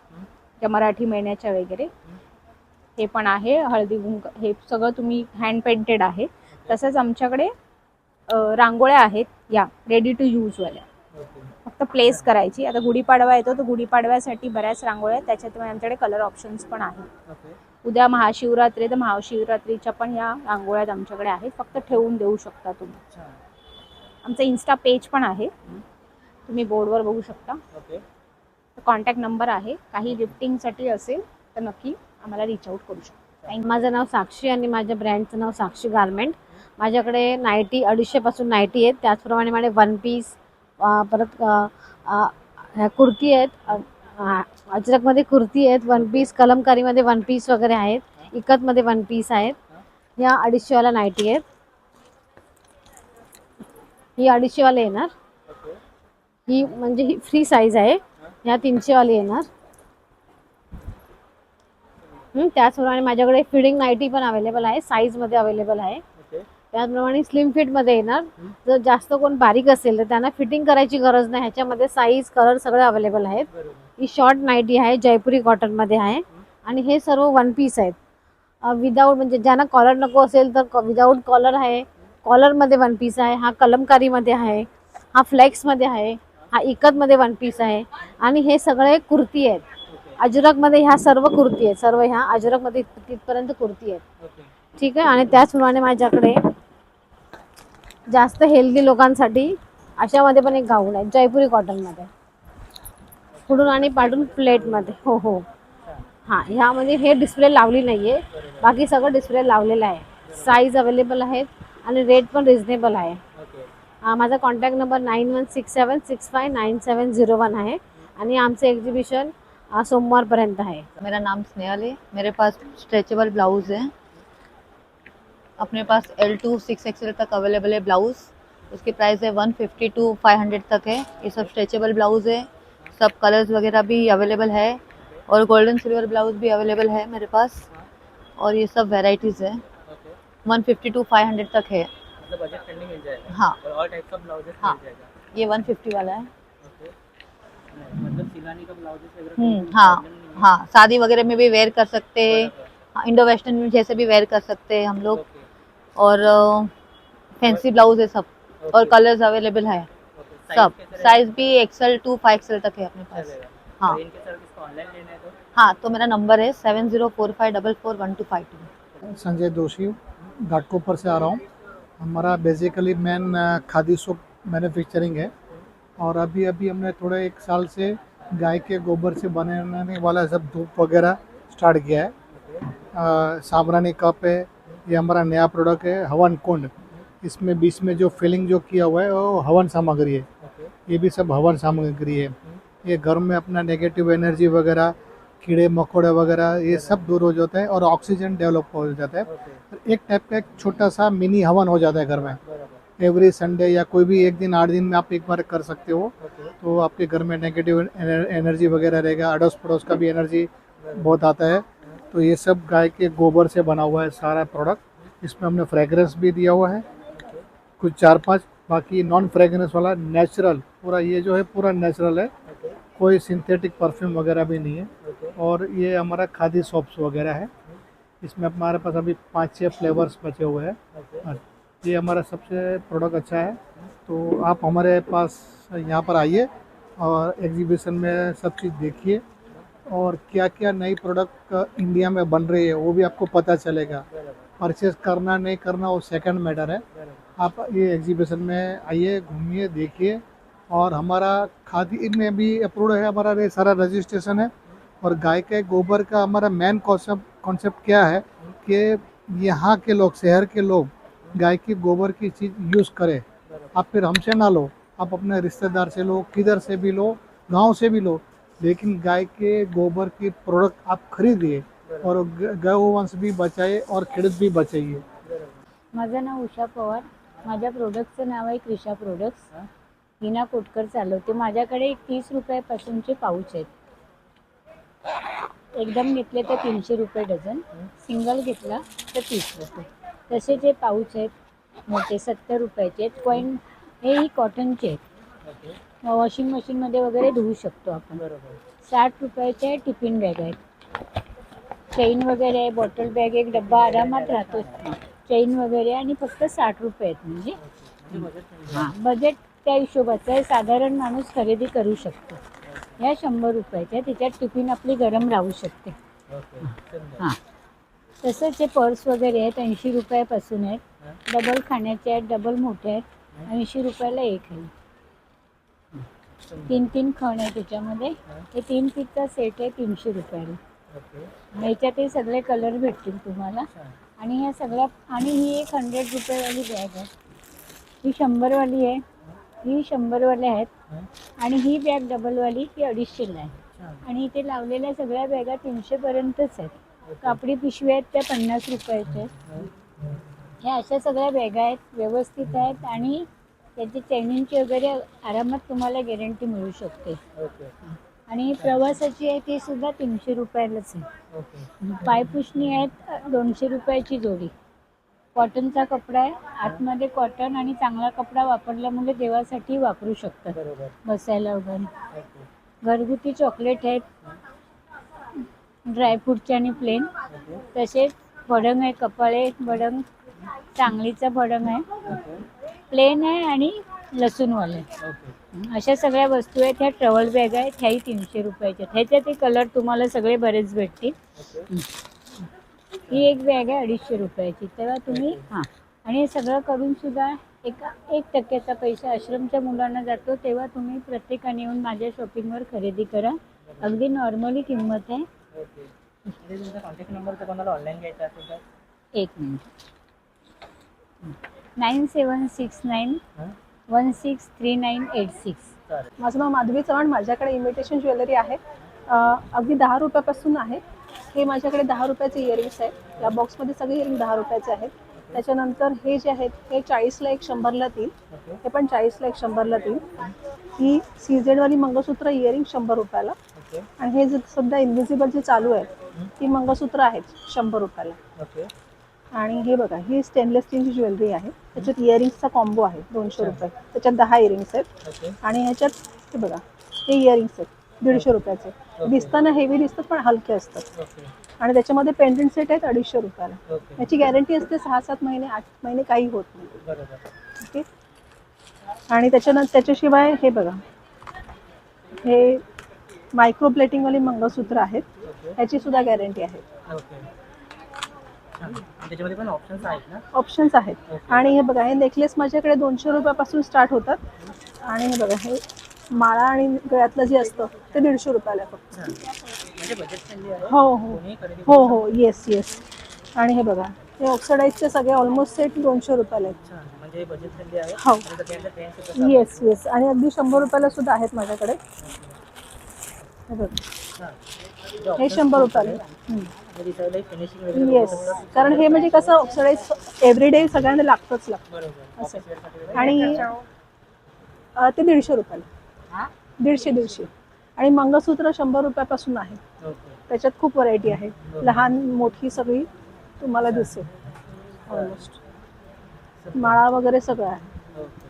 D: ज्या मराठी महिन्याच्या वगैरे, हे पण आहे. हळदी कुंक हे सगळं तुम्ही हँड पेंटेड आहे. तसंच आमच्याकडे रांगोळ्या आहेत, या रेडी टू यूजवाल्या, फक्त प्लेस करायची. आता गुढीपाडवा येतो, तर गुढीपाडव्यासाठी बऱ्याच रांगोळ्या आहेत, त्याच्यात आमच्याकडे कलर ऑप्शन्स पण आहेत. उद्या महाशिवरात्री, तर महाशिवरात्रीच्या पण या रांगोळ्या आमच्याकडे आहेत, फक्त ठेवून देऊ शकता तुम्ही. आमचं इन्स्टा पेज पण आहे, तुम्ही बोर्डवर बघू शकता. कॉन्टॅक्ट नंबर आहे. काही गिफ्टिंगसाठी असेल तर नक्की आम्हाला रीच आउट करू शकता.
G: माझं नाव साक्षी आणि माझ्या ब्रँडचं नाव साक्षी गारमेंट. माझ्याकडे नाईटी 250पासून नाईटी आहेत. त्याचप्रमाणे माझे वन पीस, परत ह्या कुर्ती आहेत, अजरकमध्ये कुर्ती आहेत, वन पीस, कलमकारीमध्ये वन पीस वगैरे आहेत, इकतमध्ये वन पीस आहेत. ह्या 250वाला नाईटी आहेत. ही 250वाले येणार. ही म्हणजे ही फ्री साईज आहे. ह्या 300वाली येणार. त्याचप्रमाणे माझ्याकडे फिडिंग नाईटी पण अवेलेबल आहे, साईजमध्ये अवेलेबल आहे. त्याचप्रमाणे स्लिम फिटमध्ये येणार. जर जास्त कोण बारीक असेल तर त्यांना फिटिंग करायची गरज नाही. ह्याच्यामध्ये साईज, कलर सगळे अवेलेबल आहेत. ही शॉर्ट नाईटी आहे, जयपुरी कॉटनमध्ये आहे. आणि हे सर्व वन पीस आहेत. विदाऊट म्हणजे ज्यांना कॉलर नको असेल तर विदाऊट कॉलर आहे. कॉलरमध्ये वन पीस आहे. हा कलमकारीमध्ये आहे, हा फ्लेक्समध्ये आहे, हा इकतमध्ये वन पीस आहे. आणि हे सगळे कुर्ती आहेत. अजरकमध्ये ह्या सर्व कुर्ती आहेत. सर्व ह्या अजरकमध्ये तिथपर्यंत कुर्ती आहेत. ठीक आहे. आणि त्याचप्रमाणे माझ्याकडे जास्त हेल्दी लोकांसाठी अशामध्ये पण एक गाऊन आहे, जयपुरी कॉटनमध्ये, पुढून आणि पाडून प्लेटमध्ये. हो हो. हां, ह्यामध्ये हे डिस्प्ले लावली नाही आहे, बाकी सगळं डिस्प्ले लावलेलं आहे. साईज अवेलेबल आहेत आणि रेट पण रिजनेबल आहे. माझा कॉन्टॅक्ट नंबर 9167659701 आहे. आणि आमचं एक्झिबिशन सोमवारपर्यंत है।
H: मेरा नाम स्नेहल है। मेरे पास स्ट्रेचेबल ब्लाउज है, अपने पास L2 6XL तक अवेलेबल है ब्लाउज। उसकी प्राइस है 150 to 500 तक है। ये सब स्ट्रेचेबल ब्लाउज है, सब कलर्स वगैरह भी अवेलेबल है और गोल्डन सिल्वर ब्लाउज भी अवेलेबल है मेरे पास। और ये सब वेराइटीज़ है, 150 to 500 तक है।
A: बजट फ्रेंडली मिल जाएगा।
H: हाँ,
A: और ऑल टाइप्स ऑफ ब्लाउजेस
H: हाँ,
A: मिल जाएगा।
H: ये 150 वाला है।
A: मतलब सिलानी का ब्लाउजेस वगैरह
H: हाँ हाँ, शादी वगैरह में भी वेयर कर सकते हैं, इंडो वेस्टर्न में जैसे भी वेयर कर सकते हैं हम लोग। और फैंसी ब्लाउज है सब, और कलर्स अवेलेबल है सब। साइज भी XL to 5XL तक है अपने पास। हाँ
A: इनके सर्विस को ऑनलाइन लेना है तो
H: हाँ, तो मेरा नंबर है 7045441252।
I: संजय दोषी घाटकोपर से आ रहा हूँ। हमारा basically main khadi soap manufacturing है और अभी अभी हमने थोड़े 1 साल से गाय के गोबर से बनाने वाला सब धूप वगैरह स्टार्ट किया है। साबरानी कप है, ये हमारा नया प्रोडक्ट है। हवन कुंड, इसमें बीच में जो फिलिंग जो किया हुआ है वो हवन सामग्री है, ये भी सब हवन सामग्री है। ये घर में अपना नेगेटिव एनर्जी वगैरह, कीड़े मकोड़े वगैरह ये सब दूर हो जाता है और ऑक्सीजन डेवलप हो जाता है। एक टाइप का एक छोटा सा मिनी हवन हो जाता है घर में। एवरी संडे या कोई भी एक दिन 8 दिन में आप एक बार कर सकते हो, तो आपके घर में नेगेटिव एनर्जी वगैरह रहेगा। अड़ोस पड़ोस का भी एनर्जी बहुत आता है। तो ये सब गाय के गोबर से बना हुआ है सारा प्रोडक्ट। इसमें हमने फ्रेगरेंस भी दिया हुआ है कुछ 4-5, बाकी नॉन फ्रेगरेंस वाला नेचुरल पूरा, ये जो है पूरा नेचुरल है, कोई सिंथेटिक परफ्यूम वगैरह भी नहीं है। और ये हमारा खादी सोप्स वगैरह है। इसमें हमारे पास अभी 5-6 फ्लेवर्स बचे हुए हैं। ये हमारा सबसे प्रोडक्ट अच्छा है। तो आप हमारे पास यहाँ पर आइए और एग्जीबिशन में सब चीज़ देखिए और क्या क्या नई प्रोडक्ट इंडिया में बन रही है वो भी आपको पता चलेगा। परचेस करना नहीं करना वो सेकंड मैटर है। आप ये एग्जीबिशन में आइए, घूमिए, देखिए। और हमारा खादी में भी अप्रूव्ड है, हमारा ये सारा रजिस्ट्रेशन है। और गाय के गोबर का हमारा मेन कॉन्सेप्ट क्या है कि यहाँ के लोग, शहर के लोग गाय की गोबर की चीज़ यूज़ करें। आप फिर हमसे ना लो, आप अपने रिश्तेदार से लो, किधर से भी लो, गांव से भी लो, लेकिन गाय के गोबर की प्रोडक्ट आप खरीदिए और गौवंश भी बचाइए और खेडूत भी बचाइए।
E: माझं नाव उषा पवार, माझ्या प्रोडक्टचं नाव आहे क्रिशा प्रोडक्ट्स. हिना कोटकर चालवते. माझ्याकडे 30 रुपयापासूनचे पाऊच आहेत. एकदम घेतले तर 300 रुपये डझन, सिंगल घेतला तर 30 रुपये. तसे जे पाऊच आहेत मोठे 70 रुपयाचे आहेत. कॉईन हेही कॉटनचे आहेत. वॉशिंग मशीनमध्ये वगैरे धुवू शकतो आपण. 60 रुपयाचे टिफिन बॅग आहेत. चेन वगैरे आहे, बॉटल बॅग, एक डब्बा आरामात राहतो. चेन वगैरे आणि फक्त 60 रुपये आहेत. म्हणजे हां, बजेट त्या हिशोबाचं आहे. साधारण माणूस खरेदी करू शकतो. या 100 रुपयाच्या, त्याच्यात टिफिन आपली गरम राहू शकते. हां, तसंच हे पर्स वगैरे आहेत 80 रुपयापासून आहेत. डबल खाण्याचे आहेत, डबल मोठे आहेत. 80 रुपयाला एक आहे. 3 खण आहे त्याच्यामध्ये. हे 3 पीसचा सेट आहे 300 रुपयाला. ह्याच्यात हे सगळे कलर भेटतील तुम्हाला. आणि ह्या सगळ्या, आणि ही एक 100 रुपयेवाली बॅग आहे. ही 100वाली आहे, ही 100वाले आहेत. आणि ही बॅग डबलवाली ही 250ला आहे. आणि इथे लावलेल्या सगळ्या बॅगा 300पर्यंतच आहेत. कापडी पिशव्या आहेत त्या 50 रुपयाच्या आहेत. ह्या अशा सगळ्या बॅगा आहेत, व्यवस्थित आहेत. आणि त्याची चेनिंगची वगैरे आरामात तुम्हाला गॅरंटी मिळू शकते. आणि प्रवासाची आहे ती सुद्धा 300 रुपयालाच आहे. पायपुसणी आहेत 200 रुपयाची जोडी. कॉटनचा कपडा आहे, आतमध्ये कॉटन आणि चांगला कपडा वापरल्यामुळे देवासाठी वापरू शकतात, बसायला वगैरे. घरगुती चॉकलेट आहेत, ड्रायफ्रूटचे आणि प्लेन. तसेच भडंग आहे, कपाळे भडंग, चांगलीचा भडंग आहे, प्लेन आहे आणि लसूणवाले. अशा सगळ्या वस्तू आहेत. ह्या ट्रॅव्हल बॅग आहेत, ह्याही 300 रुपयाच्या. ह्याच्यात कलर तुम्हाला सगळे बरेच भेटतील. ही एक बॅग आहे 250 रुपयाची. तेव्हा तुम्ही हां, आणि हे सगळं करून सुद्धा 1% पैसा आश्रमच्या मुलांना जातो. तेव्हा तुम्ही प्रत्येकाने येऊन माझ्या शॉपिंगवर खरेदी करा. अगदी नॉर्मली किंमत आहे.
A: तुमचा कॉन्टॅक्ट नंबर तर कोणाला ऑनलाईन घ्यायचा असेल तर?
E: 1 मिनिट. 9769163986.
J: माझं नाव माधवी चव्हाण. माझ्याकडे इमिटेशन ज्वेलरी आहे. अगदी 10 रुपयापासून आहे. हे माझ्याकडे 10 रुपयाचे इयरिंग्स आहेत. या बॉक्समध्ये सगळे इयरिंग 10 रुपयाचे आहेत. त्याच्यानंतर हे जे आहेत हे 40ला 1, 100ला 3. हे पण 40ला 1, 100ला 3. ही CZ-वाली मंगळसूत्र इयरिंग 100 रुपयाला. आणि हे जे सध्या इन्व्हिजिबल जे चालू आहे ती मंगळसूत्र आहेत 100 रुपयाला. आणि हे बघा, ही स्टेनलेस स्टीलची ज्वेलरी आहे. त्याच्यात इयरिंग्सचा कॉम्बो आहे 200 रुपये. त्याच्यात 10 इयरिंग्स आहेत. आणि ह्याच्यात हे बघा, हे इयरिंग्स आहेत 150 रुपयाचे. दिसताना हेवी दिसतात पण हलके असतात. आणि त्याच्यामध्ये पेंडंट सेट आहेत 250 रुपयाला. याची गॅरंटी असते 6-7 महिने, 8 महिने काही होत नाही. ओके. आणि त्याच्याशिवाय हे बघा, हे मायक्रो प्लेटिंगवाली मंगळसूत्र आहेत, ह्याची सुद्धा गॅरंटी आहे.
A: ओके. त्याच्यामध्ये पण ऑप्शन्स आहेत ना?
J: ऑप्शन्स आहेत. आणि हे बघा, हे नेकलेस माझ्याकडे 200 रुपयापासून स्टार्ट होतात. आणि हे बघा, हे माळा आणि गळ्यातलं जे असतं ते 150 रुपयाला आहे फक्त.
A: म्हणजे बजेट फ्रेंडली आहे.
J: हो हो
A: कोणीही खरेदी
J: हो
A: करू
J: हो, येस येस. आणि हे बघा, हे ऑक्सिडाईजचे सगळे ऑलमोस्ट सेट 200 रुपयाला आहेत.
A: शकतो. म्हणजे बजेट फ्रेंडली आहे.
J: हो.
A: आणि सगळ्यांचा ट्रेंड सुद्धा चालू आहे.
J: Yes yes. आणि अगदी 100 रुपयाला सुद्धा आहेत माझ्याकडे. हे बघा,
A: हां.
J: हे 100 रुपयाला.
A: म्हणजे दिसायला फिनिशिंग वगैरे
J: येस, कारण हे म्हणजे कसं ऑक्सिडाईज एव्हरीडे सगळ्यांना लागतंच लागतं
A: बरोबर.
J: असं.
A: ऑफिस वेअरसाठी वगैरे.
J: आणि ते 150 रुपयाला.
A: हां?
J: 150. आणि मंगळसूत्र 100 रुपयापासून आहे.
A: ओके.
J: त्याच्यात खूप व्हरायटी आहे, लहान मोठी सगळी तुम्हाला दिसेल. ऑलमोस्ट माळा वगैरे सगळं आहे.
A: ओके.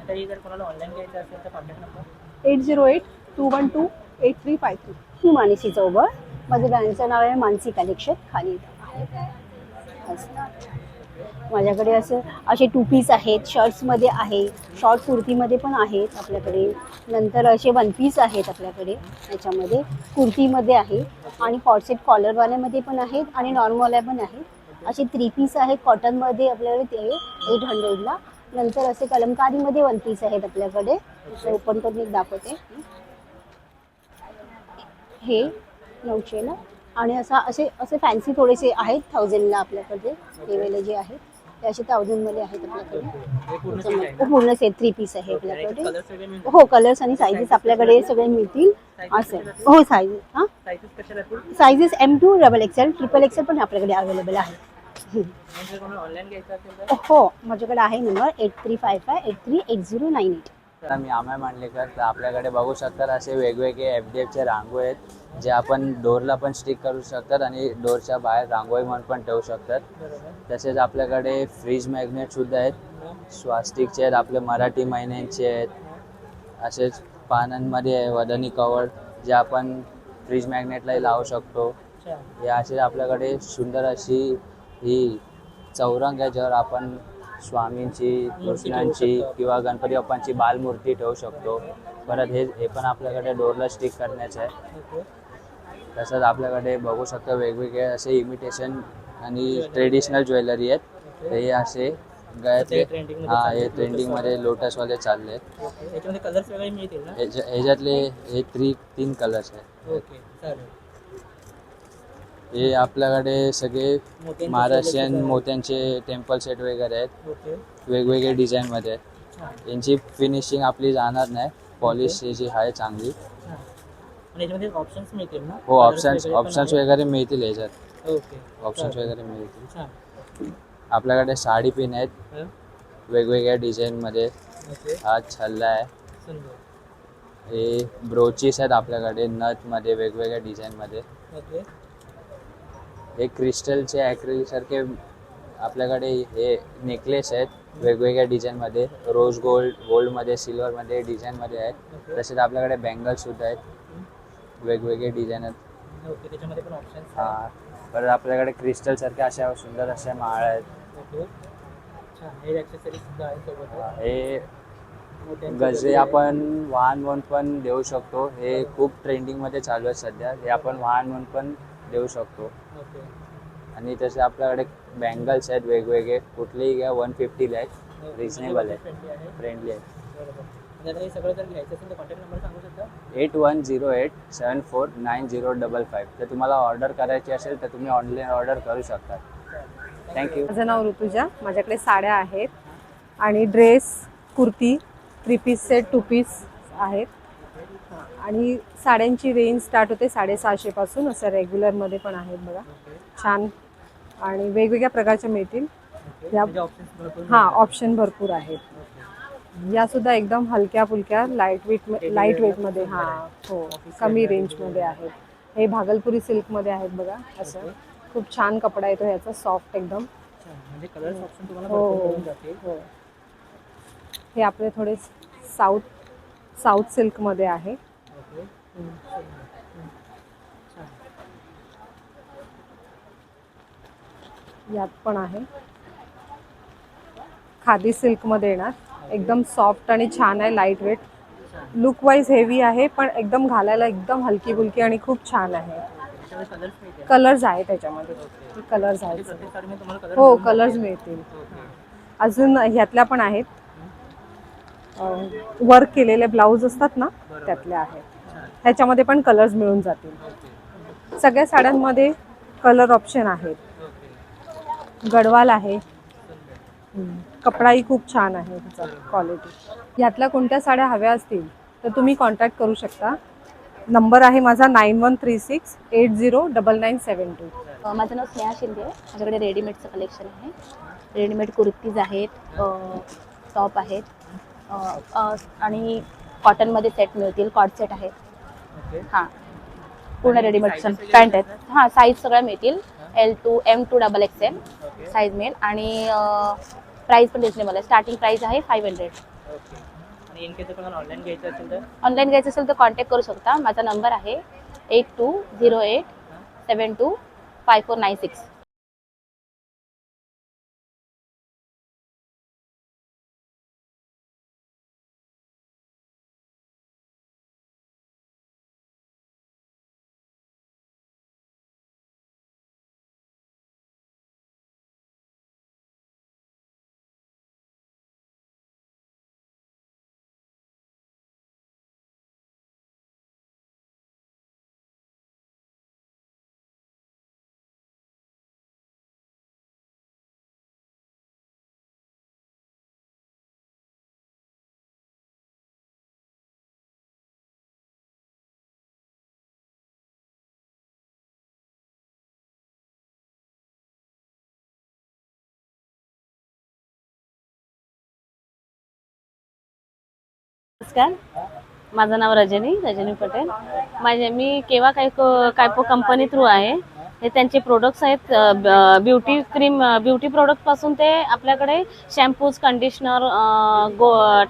A: आता ही जर कोणाला ऑनलाईन घ्यायचं असेल तर कॉन्टॅक्ट नंबर?
J: 808-212-8353.
E: मी मानसी चौबळ, माझं ब्रँडचं नाव आहे मानसी कलेक्शन. खाली आहे असं. माझ्याकडे असे 2 पीस आहेत, शर्ट्समध्ये आहे, शॉर्ट कुर्तीमध्ये पण आहेत आपल्याकडे. नंतर असे 1 पीस आहेत आपल्याकडे, याच्यामध्ये कुर्तीमध्ये आहे आणि कॉर्सेट कॉलरवाल्यामध्ये पण आहेत आणि नॉर्मल पण आहेत. असे 3 पीस आहेत कॉटनमध्ये आपल्याकडे, ते 800ला. नंतर असे कलमकारीमध्ये 1 पीस आहेत आपल्याकडे. ओपन करून एक दाखवते. हे 900ला. आणि असे फॅन्सी थोडेसे आहेत 1000ला आपल्याकडे. हे वेळे जे आहेत ते असे 1000मध्ये आहेत आपल्याकडे.
A: हे पूर्ण सेट आहे ना?
E: पूर्ण सेट 3 पीस आहे आपल्याकडे.
A: कलर्स वगैरे मिळतील?
E: हो, कलर्स आणि सायझेस आपल्याकडे सगळे मिळतील. असं हो, सायझेस हां,
A: साईजेस कशा राहतील?
E: सायझेस M2, XXL, XXL पण आपल्याकडे अवेलेबल आहे.
A: आणि जर कोणाला ऑनलाईन घ्यायचं असेल तर?
E: हो, माझ्याकडे आहे नंबर 8355838098.
K: तर मी अमय मांडलेकर. तर आपल्याकडे बघू शकतात असे वेगवेगळे FDFचे रांगोळी आहेत, जे आपण डोरला पण स्टिक करू शकतात आणि डोरच्या बाहेर रांगोळी म्हणून पण ठेवू शकतात. तसेच आपल्याकडे फ्रीज मॅग्नेटसुद्धा आहेत, स्वास्तिकचे आहेत, आपले मराठी महिन्यांचे आहेत. असेच पानांमध्ये आहे वदनी कवर, जे आपण फ्रीज मॅग्नेटलाही लावू शकतो. हे असे आपल्याकडे सुंदर अशी ही चौरंग आहे, ज्यावर आपण स्वामींची, कृष्णांची किंवा गणपती बाप्पांची बालमूर्ती ठेवू शकतो. परत हे पण आपल्याकडे डोरला स्टिक करण्याचं आहे. तसंच आपल्याकडे बघू शकतो वेगवेगळे असे इमिटेशन आणि ट्रेडिशनल ज्वेलरी आहेत. हे असे गळ्यातले, हां, हे ट्रेंडिंगमध्ये लोटसवाले चालले आहेत.
A: याच्यामध्ये कलर्स वगैरे मिळतील ना?
K: ह्याच्यातले हे 3 कलर्स आहेत.
A: ओके, चालेल.
K: हे आपल्याकडे सगळे
A: मोत्यांचे
K: महाराष्ट्रीयन
A: सेट
K: मोत्यांचे टेम्पल सेट वगैरे आहेत,
A: ओके.
K: वेगवेगळे डिझाईनमध्ये आहेत. यांची फिनिशिंग आपली जाणार नाही, पॉलिश याची आहे चांगली.
A: आणि याच्यामध्ये ऑप्शन्स मिळतील ना?
K: हो,
A: Colours
K: ऑप्शन्स
A: वगैरे
K: वगैरे मिळतील याच्यात.
A: पण आहेत. ओके.
K: ऑप्शन्स वगैरे मिळतील.
A: छान.
K: आपल्याकडे साडी पिन आहेत
A: हं?
K: वेगवेगळ्या डिझाईनमध्ये.
A: ओके.
K: हा छल्ला आहे.
A: सुंदर.
K: हे ब्रोचीस आहेत आपल्याकडे नथमध्ये वेगवेगळ्या डिझाईनमध्ये.
A: ओके.
K: हे क्रिस्टलचे ॲक्रिलिकसारखे आपल्याकडे हे नेकलेस आहेत वेगवेगळ्या डिझाईनमध्ये, रोज गोल्डमध्ये, सिल्वरमध्ये डिझाईनमध्ये आहेत. तसेच आपल्याकडे बँगल्ससुद्धा आहेत वेगवेगळे डिझाईन आहेत.
A: ओके, त्याच्यामध्ये पण ऑप्शन्स
K: हां, परत आपल्याकडे क्रिस्टलसारख्या अशा सुंदर अशा माळा आहेत.
A: ओके. छान. हे ॲक्सेसरीज सुद्धा आहेत सोबत.
K: हे
A: मोत्यांचे
K: गजरे
A: वगैरे.
K: आपण वाहन म्हणून पण देऊ शकतो. हे खूप ट्रेंडिंगमध्ये चालू आहे सध्या. हे आपण वाहन म्हणून पण देऊ शकतो.
A: ओके.
K: आणि तसे आपल्याकडे बँगल्स आहेत वेगवेगळे, कुठलेही घ्या 150ला आहेत.
A: ओके.
K: रिजनेबल आहे,
A: फ्रेंडली आहे.
K: फ्रेंडली आहे.
A: बरोबर. आणि आता हे सगळं जर घ्यायचं असेल तर कॉन्टॅक्ट नंबर सांगू शकता?
K: 8108749055. तर तुम्हाला ऑर्डर करायची असेल तर तुम्ही ऑनलाईन ऑर्डर करू शकता. थँक्यू.
L: माझं नाव ऋतुजा. माझ्याकडे साड्या आहेत आणि dress, kurti, 3 piece set, 2 piece आहेत. आणि साड्यांची रेंज स्टार्ट होते 650 पासून. असं रेग्युलरमध्ये पण आहेत बघा, छान आणि वेगवेगळ्या प्रकारच्या मिळतील. या
A: म्हणजे ऑप्शन्स भरपूर
L: हां, ऑप्शन भरपूर आहेत. या सुद्धा एकदम हलक्या फुलक्या लाईट वेटमध्ये. हां, हो, कमी रेंजमध्ये आहेत. हे भागलपुरी सिल्कमध्ये आहेत बघा. असं खूप छान कपडा येतो ह्याचा, सॉफ्ट एकदम.
A: छान. म्हणजे कलर्स ऑप्शन तुम्हाला
L: हो,
A: भरपूर मिळून जातील.
L: हो. हे आपले थोडे साऊथ सिल्कमध्ये आहे.
A: ओके. छान.
L: यात पण आहे. खादी सिल्कमध्ये येणार, एकदम सॉफ्ट आणि छान आहे, light weight. Look wise heavy आहे, पण एकदम घालायला एकदम हलकी फुलकी आणि खूप छान आहे. कलर्स आहे त्याच्यामध्ये, कलर्स आहेत. हो, कलर्स मिळतील. अजून ह्यातल्या पण आहेत, वर्क केलेले ब्लाऊज असतात ना त्यातल्या आहेत. ह्याच्यामध्ये पण कलर्स मिळून जातील. सगळ्या साड्यांमध्ये कलर ऑप्शन आहेत. गडवाल आहे, कपडाही खूप छान आहे, त्याचा क्वालिटी. यातल्या कोणत्या साड्या हव्या असतील तर तुम्ही कॉन्टॅक्ट करू शकता. नंबर आहे माझा 9136809972.
C: माझं नाव स्नेहा शिंदे आहे. माझ्याकडे रेडीमेडचं कलेक्शन आहे. रेडीमेड कुर्तीज आहेत, टॉप आहेत, आणि कॉटनमध्ये सेट मिळतील, कॉट सेट आहेत. हां, पूर्ण रेडीमेड पॅन्ट आहेत. हां, साईज सगळ्या मिळतील. L2 M2 XXL साईज मिळेल. आणि प्राईस पण रिजनेबल आहे. स्टार्टिंग प्राईस आहे 500. ऑनलाईन घ्यायचं असेल तर कॉन्टॅक्ट करू शकता. माझा नंबर आहे 8208725496. नमस्कार, माझं नाव रजनी पटेल. मी केव्हा कायपो कंपनी थ्रू आहे. हे त्यांचे प्रोडक्ट्स आहेत, ब्युटी क्रीम, ब्युटी प्रोडक्टपासून ते आपल्याकडे शॅम्पूज, कंडिशनर,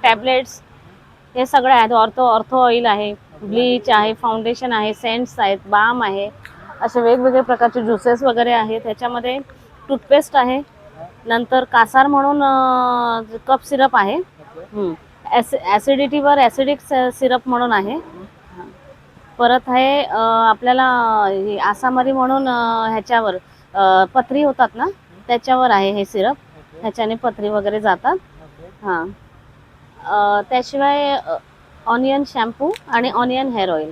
C: टॅबलेट्स हे सगळे आहेत. ऑर्थो ऑइल आहे, ब्लीच आहे, फाउंडेशन आहे, सेंट्स आहेत, बाम आहे, असे वेगवेगळे प्रकारचे ज्युसेस वगैरे आहेत. त्याच्यामध्ये टूथपेस्ट आहे, नंतर कासार म्हणून कप सिरप आहे, ॲसिडिटीवर ॲसिडिक सिरप म्हणून आहे. परत आहे आपल्याला आसामरी म्हणून ह्याच्यावर पथरी होतात ना त्याच्यावर आहे हे सिरप. ह्याच्याने पथरी वगैरे जातात. हां, त्याशिवाय ऑनियन शॅम्पू आणि ऑनियन हेअर ऑइल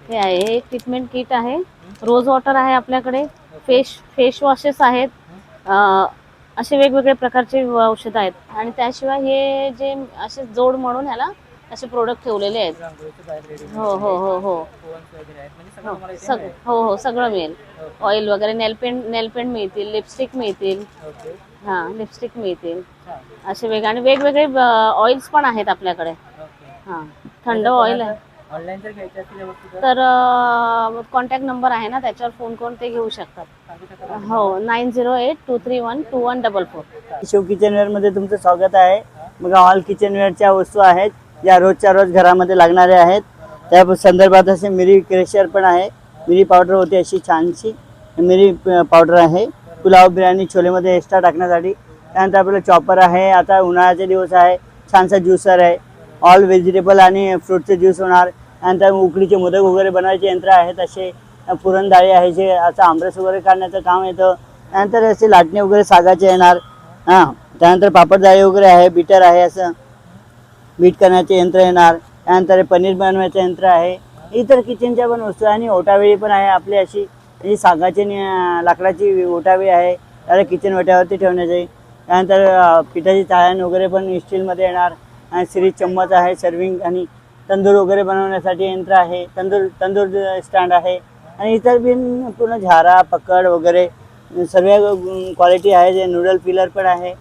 C: हे आहे. हे ट्रीटमेंट किट आहे. रोज वॉटर आहे आपल्याकडे. फेस वॉशेस आहेत. असे वेगवेगळे प्रकारचे औषधं आहेत. आणि त्याशिवाय हे जे असे जोड म्हणून ह्याला असे प्रोडक्ट ठेवलेले आहेत. हो हो हो हो हो, सगळं मिळेल. ऑइल वगैरे, नेलपेंट मिळतील, लिपस्टिक मिळतील. हां, लिपस्टिक मिळतील. असे वेगवेगळे ऑइल्स पण आहेत आपल्याकडे. हां, थंड ऑइल आहे.
A: ऑनलाईन जर घ्यायचे असतील
C: तर कॉन्टॅक्ट नंबर आहे ना, त्याच्यावर फोन करून ते घेऊ शकतात. हो, 9082312144.
M: शिव किचनवेअरमध्ये तुमचं स्वागत आहे. मग ऑल किचनवेअरच्या वस्तू आहेत ज्या रोजच्या रोज घरामध्ये लागणाऱ्या आहेत. त्या संदर्भात असे मिरी क्रेशर पण आहे. मिरी पावडर होते अशी छानशी मिरी पावडर आहे, पुलाव बिर्याणी छोलेमध्ये एक्स्ट्रा टाकण्यासाठी. त्यानंतर आपलं चॉपर आहे. आता उन्हाळ्याचे दिवस आहे, छानसा ज्युसर आहे. ऑल व्हेजिटेबल आणि फ्रूटचे ज्यूस होणार. त्यानंतर उकडीचे मोदक वगैरे बनवायचे यंत्र आहेत. असे पुरणडाळी आहे जे असं आमरस वगैरे काढण्याचं काम येतं. त्यानंतर असे लाटणे वगैरे सागाचे येणार. हां, त्यानंतर पापडजाळी वगैरे आहे, बीटर आहे, असं बीट करण्याचे यंत्र येणार. त्यानंतर पनीर बनवायचं यंत्र आहे. इतर किचनच्या पण वस्तू आणि ओटावेळी पण आहे आपली अशी सागाची लाकडाची ओटावेळी आहे, त्याला किचन वट्यावरती ठेवण्याची. त्यानंतर पिठाची चाळण वगैरे पण स्टीलमध्ये येणार. आणि सिरीज चम्मच आहे, सर्विंग आणि तंदूर वगैरे बनवण्यासाठी यंत्र आहे. तंदूर स्टँड आहे. आणि इतर बिन पूर्ण झारा, पकड वगैरे सर्व क्वालिटी आहे. जे नूडल पिलर पण आहे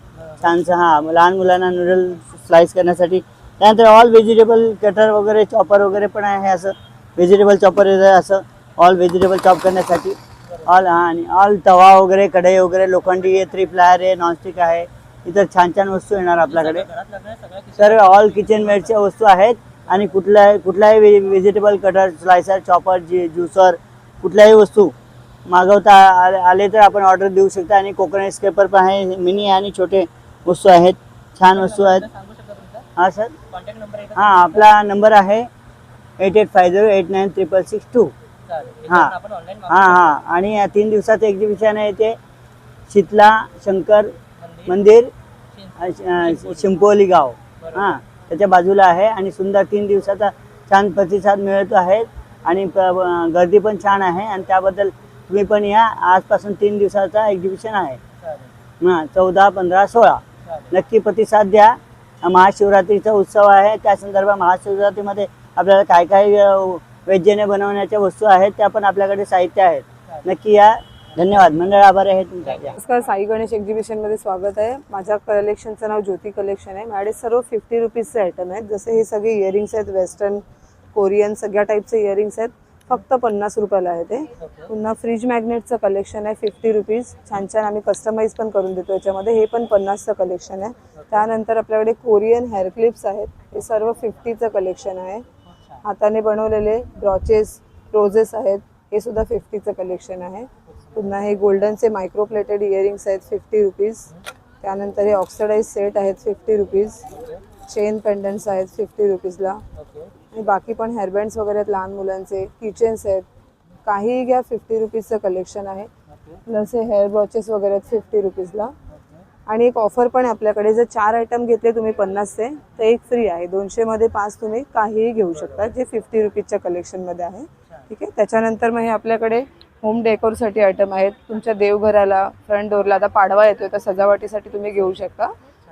M: छानसं. हां, लहान मुलांना नूडल स्लाइस करण्यासाठी. त्यानंतर ऑल व्हेजिटेबल कटर वगैरे, चॉपर वगैरे पण आहे. असं व्हेजिटेबल चॉपर असं ऑल व्हेजिटेबल चॉप करण्यासाठी ऑल. हां, आणि ऑल तवा वगैरे, कढई वगैरे, लोखंडी आहे, 3 फ्लायर आहे, नॉनस्टिक आहे. इतर छान छान वस्तू येणार आपल्याकडे. सर्व ऑल किचनवेअरच्या वस्तू आहेत. आणि कुठल्याही vegetable cutter, slicer, chopper, juicer कुठल्याही वस्तू मागवता आले तर आपण ऑर्डर देऊ शकता. आणि कोकोनट स्क्रेपर पण आहे, मिनी आणि छोटे वस्तू आहेत, छान वस्तू आहेत. हां सर, हां, आपला नंबर आहे 8850896662. हां हां हां. आणि या 3 दिवसाचं एक्झिबिशन आहे ते शीतला शंकर मंदिर शिंपोली गाव हां त्याच्या बाजूला आहे. आणि सुंदर 3 दिवसाचा छान प्रतिसाद मिळत आहे आणि गर्दी पण छान आहे. आणि त्याबद्दल तुम्ही पण या. आजपासून 3 दिवसाचा एक्झिबिशन आहे. हां 14, 15, 16 नक्की प्रतिसाद द्या. महाशिवरात्रीचा उत्सव आहे. त्या संदर्भात महाशिवरात्रीमध्ये आपल्याला काय काय वैज्ञानिक बनवण्याच्या वस्तू आहेत त्या पण आपल्याकडे साहित्य आहेत. नक्की या. धन्यवाद. मंडळ आभार आहे तुमचा.
L: नमस्कार, साई गणेश एक्झिबिशनमध्ये स्वागत आहे. माझ्या कलेक्शनचं नाव ज्योती कलेक्शन आहे. माझ्याकडे सर्व 50 रुपीजचे आयटम आहेत. जसे हे सगळे इयरिंग्स आहेत, वेस्टर्न कोरियन सगळ्या टाईपचे इयरिंग्स आहेत. फक्त 50 रुपयाला आहे ते. पुन्हा फ्रीज मॅग्नेटचं कलेक्शन आहे 50 रुपीज. छान छान आम्ही कस्टमाइज पण करून देतो याच्यामध्ये. हे पण 50चं कलेक्शन आहे. त्यानंतर आपल्याकडे कोरियन हेअर क्लिप्स आहेत. हे सर्व 50चं कलेक्शन आहे. हाताने बनवलेले ब्रॉचेस रोजेस आहेत. हे सुद्धा 50चं कलेक्शन आहे. पुन्हा हे गोल्डनचे मायक्रो प्लेटेड इयरिंग्स आहेत 50 रुपीज. त्यानंतर हे ऑक्सिडाइज सेट आहेत 50 रुपीज. चेन पेंडंट्स आहेत 50 रुपीजला. आणि बाकी पण हेअरबँड्स वगैरे आहेत लहान मुलांचे. किचन्स आहेत. काहीही घ्या 50 रुपीजचं कलेक्शन आहे. प्लस हे हेअर ब्रॉचेस वगैरे आहेत 50 रुपीजला. आणि एक ऑफर पण आहे आपल्याकडे. जर 4 आयटम घेतले तुम्ही 50चे तर एक फ्री आहे. 200मध्ये 5 तुम्ही काहीही घेऊ शकता जे 50 रुपीजच्या कलेक्शनमध्ये आहे. ठीक आहे. त्याच्यानंतर मग हे आपल्याकडे होम डेकोरसाठी आयटम आहेत. तुमच्या देवघराला फ्रंट डोअरला आता पाडवा येतोय तर सजावटीसाठी तुम्ही घेऊ शकता.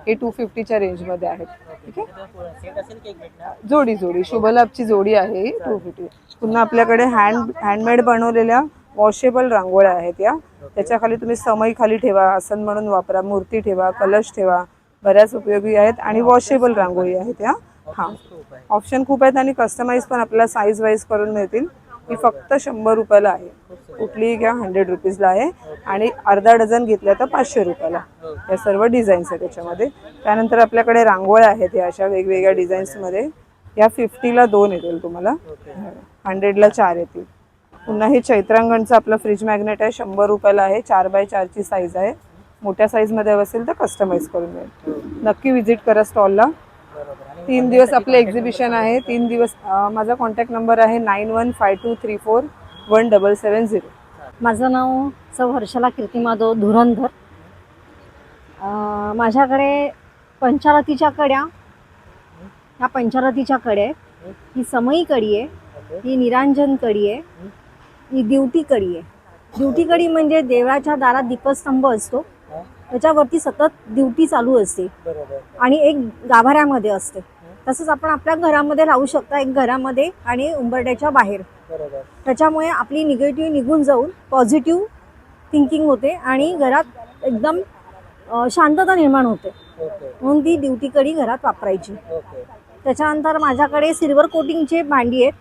L: हे 250च्या रेंजमध्ये आहेत. ठीक आहे. जोडी शुभलाभची जोडी आहे ही 250. पुन्हा आपल्याकडे हँडमेड बनवलेल्या वॉशेबल रांगोळ्या आहेत या. त्याच्याखाली तुम्ही समय खाली ठेवा, आसन म्हणून वापरा, मूर्ती ठेवा, कलश ठेवा. बऱ्याच उपयोगी आहेत आणि वॉशेबल रांगोळी आहेत या. हां ऑप्शन खूप आहेत आणि कस्टमाइज पण आपल्याला साईज वाईज करून मिळतील. ही फक्त 100 रुपयाला आहे. कुठलीही घ्या 100 रुपीजला आहे. आणि अर्धा डझन घेतल्या तर 500 रुपयाला. या सर्व डिझाईन्स आहेत त्याच्यामध्ये. त्यानंतर आपल्याकडे रांगोळ्या आहेत या अशा वेगवेगळ्या डिझाईन्समध्ये. या 50ला 2 येतील तुम्हाला. 100ला 4 येतील. पुन्हा हे चैत्रांगणचं आपलं फ्रीज मॅग्नेट आहे 100 रुपयाला आहे. 4x4ची साईज आहे. मोठ्या साईजमध्ये हवं असेल तर कस्टमाइज करून मिळेल. नक्की व्हिजिट करा स्टॉलला. 3 दिवस आपलं एक्झिबिशन आहे. 3 दिवस. माझा कॉन्टॅक्ट नंबर आहे 9152341770.
C: माझं नाव सौ हर्षला कीर्तिमाधव धुरंधर. माझ्याकडे पंचारतीच्या कड्या, ह्या पंचारतीच्या कड्या आहेत. ही समई कडी आहे. ही निरांजन कडी आहे. ही दिवटी कडी आहे. दिवटी कडी म्हणजे देवाच्या दारात दीपस्तंभ असतो त्याच्यावरती सतत दिवटी चालू असते आणि एक गाभाऱ्यामध्ये असते. तसंच आपण आपल्या घरामध्ये लावू शकता, एक घरामध्ये आणि उंबरट्याच्या बाहेर. त्याच्यामुळे आपली निगेटिव्ह निघून जाऊन पॉझिटिव्ह थिंकिंग होते आणि घरात एकदम शांतता निर्माण होते. म्हणून ती दिवटी कडी घरात वापरायची. त्याच्यानंतर माझ्याकडे सिल्वर कोटिंगचे भांडी आहेत.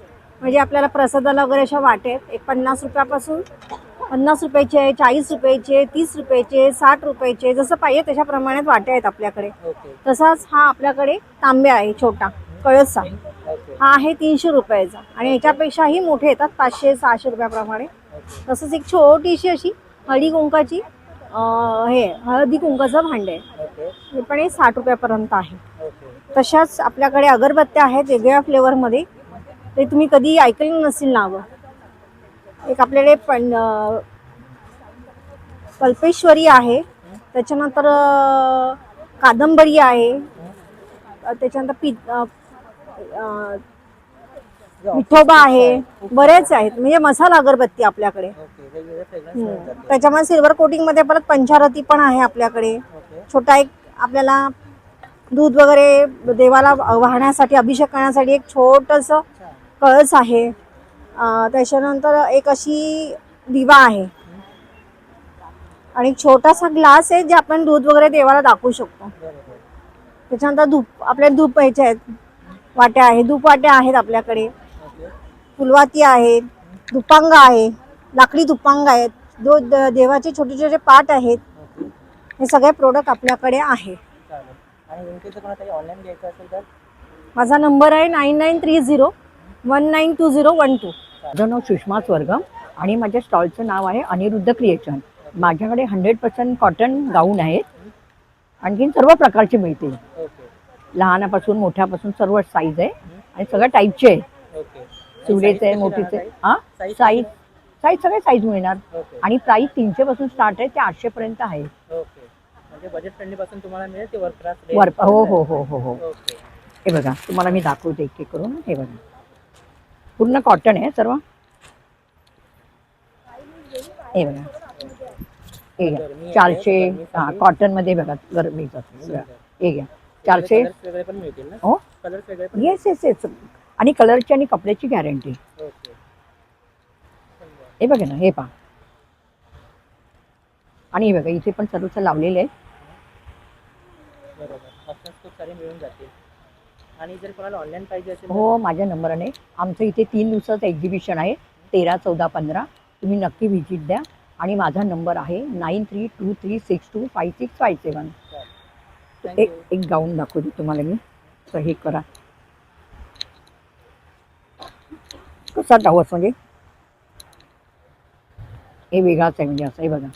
C: म्हणजे आपल्याला प्रसादाला वगैरे अशा वाटे आहेत. एक 50 रुपयापासून 50 रुपयाचे, 40 रुपयाचे, 30 रुपयाचे, 60 रुपयाचे, जसं पाहिजे त्याच्याप्रमाणे वाटे आहेत आपल्याकडे. तसाच हा आपल्याकडे तांब्या आहे छोटा कळसा. हा आहे 300 रुपयाचा आणि ह्याच्यापेक्षाही मोठे येतात 500-600 रुपयाप्रमाणे. तसंच एक छोटीशी अशी हळदी कुंकाची हळदी कुंकाचं भांडे आहे. हे पण 60 रुपयापर्यंत आहे. तशाच आपल्याकडे अगरबत्त्या आहेत वेगवेगळ्या फ्लेवरमध्ये. ते तुम्ही कधी ऐकलं नसेल नावं. एक आपल्याकडे कल्पेश्वरी आहे. त्याच्यानंतर कादंबरी आहे. त्याच्यानंतर विठोबा आहे. बरेच आहेत म्हणजे मसाला अगरबत्ती आपल्याकडे. त्याच्यामध्ये सिल्वर कोटिंगमध्ये परत पंचारती पण आहे आपल्याकडे. छोटा एक आपल्याला दूध वगैरे देवाला वाहण्यासाठी अभिषेक करण्यासाठी एक छोटंसं कळस आहे. त्याच्यानंतर एक अशी दिवा आहे आणि एक छोटासा ग्लास आहे जे आपण दूध वगैरे देवाला दाखवू शकतो. त्याच्यानंतर धूप ह्याचे आहेत वाट्या आहेत. धूप वाट्या आहेत आपल्याकडे. फुलवाती आहेत. धुपांग आहे. लाकडी धुपांग आहेत. देवाचे छोटे छोटे पाट आहेत. हे सगळे प्रोडक्ट आपल्याकडे आहे. माझा नंबर आहे 9930192012.
N: माझं नाव सुषमा स्वर्गम आणि माझ्या स्टॉलचं नाव आहे अनिरुद्ध क्रिएशन. माझ्याकडे 100% कॉटन गाऊन आहेत. आणखीन सर्व प्रकारचे मिळतील. लहानापासून मोठ्यापासून सर्व साईज आहे आणि सगळ्या टाईपचे आहे. शिवलेचं आहे, मोठीचं आहे. हा साईज साईज सगळे साईज मिळणार.
A: ओके
N: आणि प्राइस 300 पासून स्टार्ट आहे ते 800 पर्यंत आहे.
A: ओके म्हणजे बजेट फ्रेंडली पासून तुम्हाला मिळेल ते वर्क क्लास
N: हो हो हो हो हो.
A: ओके
N: हे बघा तुम्हाला मी दाखवते एक एक करून. हे बघा पूर्ण कॉटन आहे सर्व. हे बघा हे घ्या 400. हा कॉटन मध्ये बघा गरमीचं. हे घ्या 400.
A: कलर्स वेगळे पण मिळतील ना?
N: हो
A: कलर्स वेगळे पण
N: येस येस येस. आणि कलरची आणि कपड्याची गॅरंटी.
A: ओके
N: हे बघा ना हे पहा. आणि हे बघा इथे पण सर्वच लावलेले आहेत.
A: बरोबर ऑप्शन्स खूप सारे मिळून जातील. आणि जर कोणाला ऑनलाईन पाहिजे असेल
N: हो माझ्या नंबरने. आमचं इथे 3 दिवसाचं एक्झिबिशन आहे 13, 14, 15. तुम्ही नक्की व्हिजिट द्या. आणि माझा नंबर आहे 9323625657. एक गाऊन दाखवते तुम्हाला मी. तर हे करा कसा डावस म्हणजे हे वेगळाच आहे म्हणजे असं. हे बघा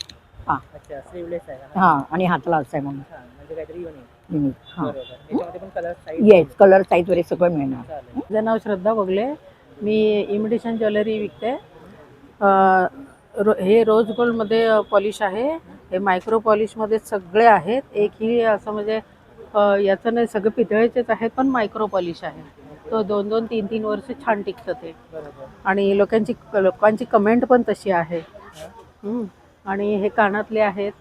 N: हां
A: अच्छा स्लीवलेस आहे
N: हां आणि हाताला असं आहे म्हणून
A: म्हणजे काहीतरी युनिक
N: युनिक. हां
A: बरोबर त्याच्यामध्ये पण colour size
N: yes colour size वगैरे सगळं मिळणार.
A: चालेल
O: माझं नाव श्रद्धा बगले. मी इमिटेशन ज्वेलरी विकते. हे रोज गोल्डमध्ये पॉलिश आहे. हे मायक्रो पॉलिशमध्ये सगळे आहेत. एकही असं म्हणजे याचं नाही सगळे पितळेचेच आहेत पण मायक्रो पॉलिश आहे. तो 2-2, 3-3 वर्ष छान टिकतं ते. आणि लोकांची कमेंट पण तशी आहे. आणि हे कानातले आहेत.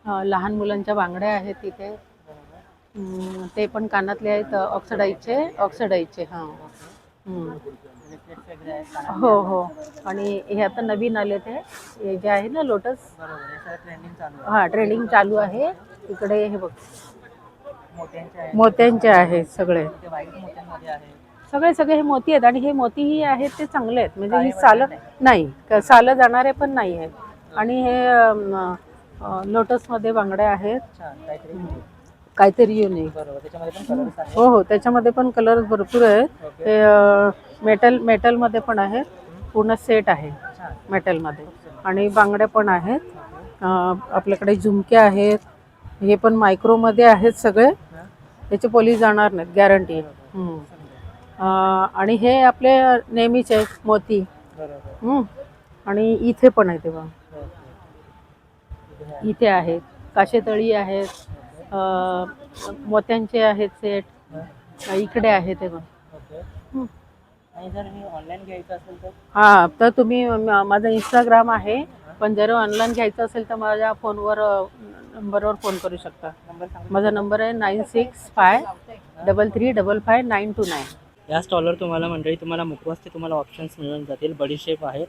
O: लहान मुलांच्या बांगड्या आहेत तिथे. ते पण कानातले आहेत ऑक्सिडाईजचे हां. हो हो. आणि हे आता नवीन आले ते हे जे आहे ना लोटस. हां ट्रेंडिंग चालू आहे. इकडे हे बघ मोत्यांचे आहेत सगळे. सगळे हे मोती आहेत. आणि हे मोतीही आहेत ते चांगले आहेत म्हणजे ही सालं जाणारे पण नाही आहेत. आणि हे लोटसमध्ये बांगड्या आहेत. काहीतरी युनिक. हो हो त्याच्यामध्ये पण कलर भरपूर आहेत. हे मेटलमध्ये पण आहेत. पूर्ण सेट आहे मेटलमध्ये. आणि बांगड्या पण आहेत. आपल्याकडे झुमके आहेत. हे पण मायक्रोमध्ये आहेत सगळे. त्याचे पॉलिश जाणार नाहीत गॅरंटी. आणि हे आपले नेहमीचे आहेत मोती. आणि इथे पण आहे तेव्हा इथे आहेत काशेतळी आहेत. मोत्यांचे आहेत सेट. इकडे आहे तेव्हा.
A: आणि जर मी ऑनलाईन घ्यायचं असेल तर
O: हां तर तुम्ही माझं इंस्टाग्राम आहे. पण जर ऑनलाईन घ्यायचं असेल तर माझ्या नंबरवर फोन करू शकता. माझा नंबर आहे 9653355929.
A: या स्टॉलवर तुम्हाला मंडळी तुम्हाला मुखवासचे तुम्हाला ऑप्शन्स मिळून जातील. बडीशेप आहेत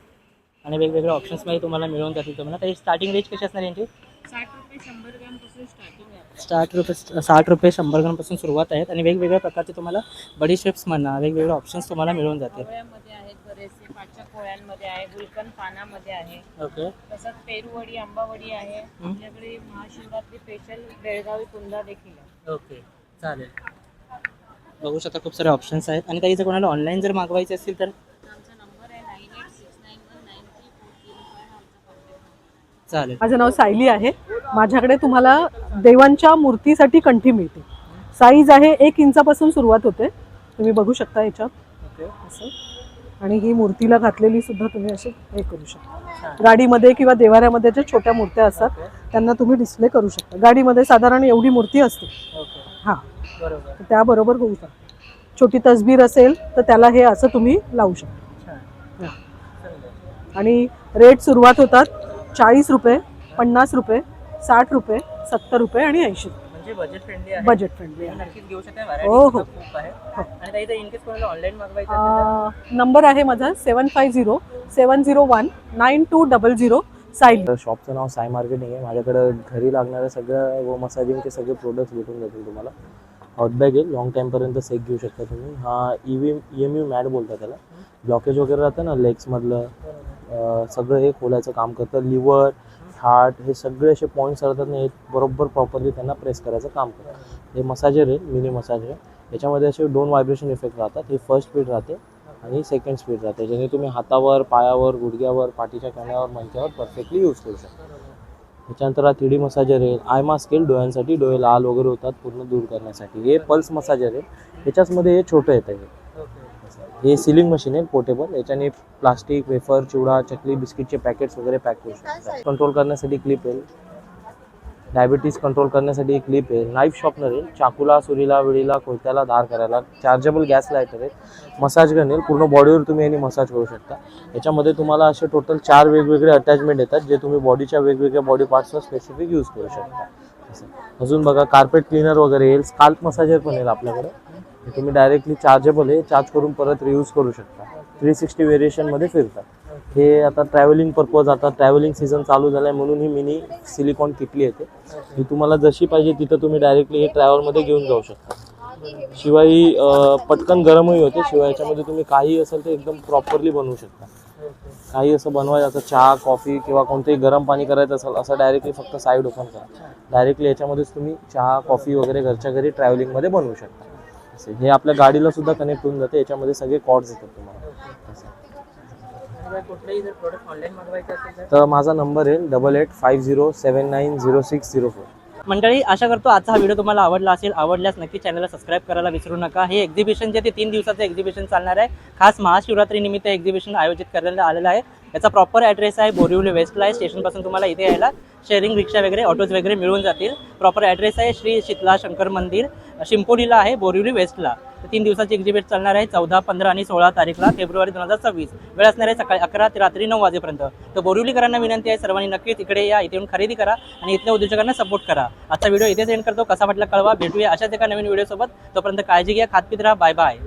A: आणि वेगवेगळ्या ऑप्शन्समध्ये तुम्हाला मिळून जातील. तुम्हाला तर स्टार्टिंग रेंज कशी असणार यांची?
O: 60 रुपये 100 ग्रॅमपासून स्टार्टिंग आहे.
A: 60 रुपये 100 ग्रामपासून सुरुवात आहेत. आणि वेगवेगळ्या प्रकारचे तुम्हाला बडीशेप्स म्हणा वेगवेगळे ऑप्शन्स तुम्हाला मिळून जातील.
P: पोळ्यामध्ये आहेत बरेचसे. पाचच्या पोळ्यांमध्ये आहे. गुलकंद पानामध्ये आहे.
A: ओके
P: तसंच पेरूवडी आंबावडी आहे. आपल्याकडे महाशिवरात्री स्पेशल बेळगावी कुंदा देखील आहे.
A: ओके चालेल. बघू शकता खूप सारे ऑप्शन्स आहेत. आणि काही जर कोणाला ऑनलाईन जर मागवायचे असतील तर
P: आमचा नंबर आहे 9869193435.
A: चालेल.
J: माझं नाव सायली आहे. माझ्याकडे तुम्हाला देवांच्या मूर्तीसाठी कंठी मिळते. साईज आहे 1 इंचापासून सुरुवात होते. तुम्ही बघू शकता याच्यात असं. आणि ही मूर्तीला घातलेली सुद्धा तुम्ही असे हे करू शकता. गाडीमध्ये किंवा देवाऱ्यामध्ये ज्या छोट्या मूर्त्या असतात त्यांना तुम्ही डिस्प्ले करू शकता. गाडीमध्ये साधारण एवढी मूर्ती असते. हां
A: बरोबर
J: त्याबरोबर होऊ शकतं. छोटी तसबीर असेल तर त्याला हे असं तुम्ही लावू शकता. आणि रेट सुरुवात होतात 40 रुपये 50 रुपये 60 रुपये 70 रुपये आणि 80 रुपये.
A: म्हणजे बजेट फ्रेंडली आहे.
J: बजेट फ्रेंडली
A: तुम्ही नक्कीच घेऊ शकता.
J: हो,
A: व्हरायटी
J: हो.
A: खूप आहे. आणि काही जर इन केस कोणाला ऑनलाईन मागवायचं असेल
J: नंबर आहे माझा 7507019200 साईल.
Q: शॉपचं नाव साई मार्केटिंग आहे. माझ्याकडं घरी लागणारं सगळं व मसाजिंगचे सगळे प्रोडक्ट्स भेटून जातील तुम्हाला. हॉटबॅग आहे. लॉंग टाईमपर्यंत सेक घेऊ शकता तुम्ही. हा EMU मॅट बोलतात त्याला. ब्लॉकेज वगैरे राहतं ना लेग्समधलं सगळं हे खोलायचं काम करतं. लिव्हर हार्ट हे सगळे असे पॉईंट्स राहतात ना हे बरोबर प्रॉपरली त्यांना प्रेस करायचं काम करतं. हे मसाजर आहे मिनी मसाजर. याच्यामध्ये असे 2 व्हायब्रेशन इफेक्ट राहतात. हे फर्स्ट स्पीड राहते आणि सेकंड स्पीड राहते. ज्याने तुम्ही हातावर पायावर गुडघ्यावर पाठीच्या कण्यावर मणक्यावर परफेक्टली यूज करू शकता. त्याच्यानंतर हा 3D मसाजर आहे. आय मास्क आहे डोळ्यांसाठी. डोळे लाल वगैरे होतात पूर्ण दूर करण्यासाठी. हे पल्स मसाजर आहे. ह्याच्याचमध्ये हे छोटं येतं. हे हे सिलिंग मशीन आहे पोर्टेबल. याच्याने प्लास्टिक, वेफर, चिवडा, चकली, बिस्किटचे पॅकेट्स वगैरे पॅक करू शकता. कंट्रोल करण्यासाठी क्लिप आहे. डायबिटीज कंट्रोल करण्यासाठी एक क्लिप आहे. नाईफ शॉर्पनर आहे. चाकूला, सुरीला, विळीला, कोयत्याला धार करायला. चार्जेबल गॅस लायटर आहे. मसाज गन आहे. पूर्ण बॉडीवर तुम्ही याने मसाज करू शकता. याच्यामध्ये तुम्हाला असे टोटल 4 वेगवेगळे अटॅचमेंट येतात जे तुम्ही बॉडीच्या वेगवेगळ्या बॉडी पार्ट्सवर स्पेसिफिक यूज करू शकता. अजून बघा कार्पेट क्लीनर वगैरे येईल. स्काल्प मसाजर पण येईल आपल्याकडे. तुम्ही डायरेक्टली चार्जेबल आहे. चार्ज करून परत रियूज करू शकता. 360 व्हेरिएशनमध्ये फिरतात. हे आता ट्रॅव्हलिंग पर्पज, आता ट्रॅव्हलिंग सीझन चालू झाला आहे म्हणून ही मिनी सिलिकॉन किटली येते. ही तुम्हाला जशी पाहिजे तिथं तुम्ही डायरेक्टली हे ट्रॅव्हलमध्ये घेऊन जाऊ शकता. शिवाय ही पटकन गरमही होते. शिवाय याच्यामध्ये तुम्ही काही असेल तर एकदम प्रॉपरली बनवू शकता. काही असं बनवायचं असं चहा, कॉफी किंवा कोणतेही गरम पाणी करायचं असेल असं डायरेक्टली फक्त साईड ओपन करा. डायरेक्टली याच्यामध्येच तुम्ही चहा, कॉफी वगैरे घरच्या घरी ट्रॅव्हलिंगमध्ये बनवू शकता. हे आपल्या गाडीला सुद्धा कनेक्ट होऊन जाते. याच्यामध्ये सगळे कॉर्ड्स येतात तुम्हाला. तर माझा नंबर आहे 8850790604.
A: मंडळी, आशा करतो आजचा हा व्हिडिओ तुम्हाला आवडला असेल. आवडल्यास नक्की चॅनलला सबस्क्राईब करायला विसरू नका. हे एक्झिबिशन जे ते 3 दिवसाचं एक्झिबिशन चालणार आहे. खास महाशिवरात्री निमित्त एक्झिबिशन आयोजित करण्यात आलेलं आहे. याचा प्रॉपर ॲड्रेस आहे बोरिवली वेस्टला आहे. स्टेशनपासून तुम्हाला इथे यायला शेअरिंग रिक्षा वगैरे, ऑटोज वगैरे मिळून जातील. प्रॉपर ॲड्रेस आहे श्री शीतला शंकर मंदिर, शिंपोलीला आहे, बोरिवली वेस्टला. 3 दिवसाची एक्झिबिट चालणार आहे 14, 15 आणि 16 तारीखला फेब्रुवारी 2026. वेळ असणार आहे सकाळी 11 ते रात्री 9 वाजेपर्यंत. तर बोरिवलीकरांना विनंती आहे सर्वांनी नक्कीच इकडे या, इथे येऊन खरेदी करा आणि इथल्या उद्योजकांना सपोर्ट करा. आजचा व्हिडिओ इथेच एंड करतो. कसा वाटला कळवा. भेटूया अशाच एका नवीन व्हिडिओसोबत. तोपर्यंत काळजी घ्या, खात पित राहा. Bye bye.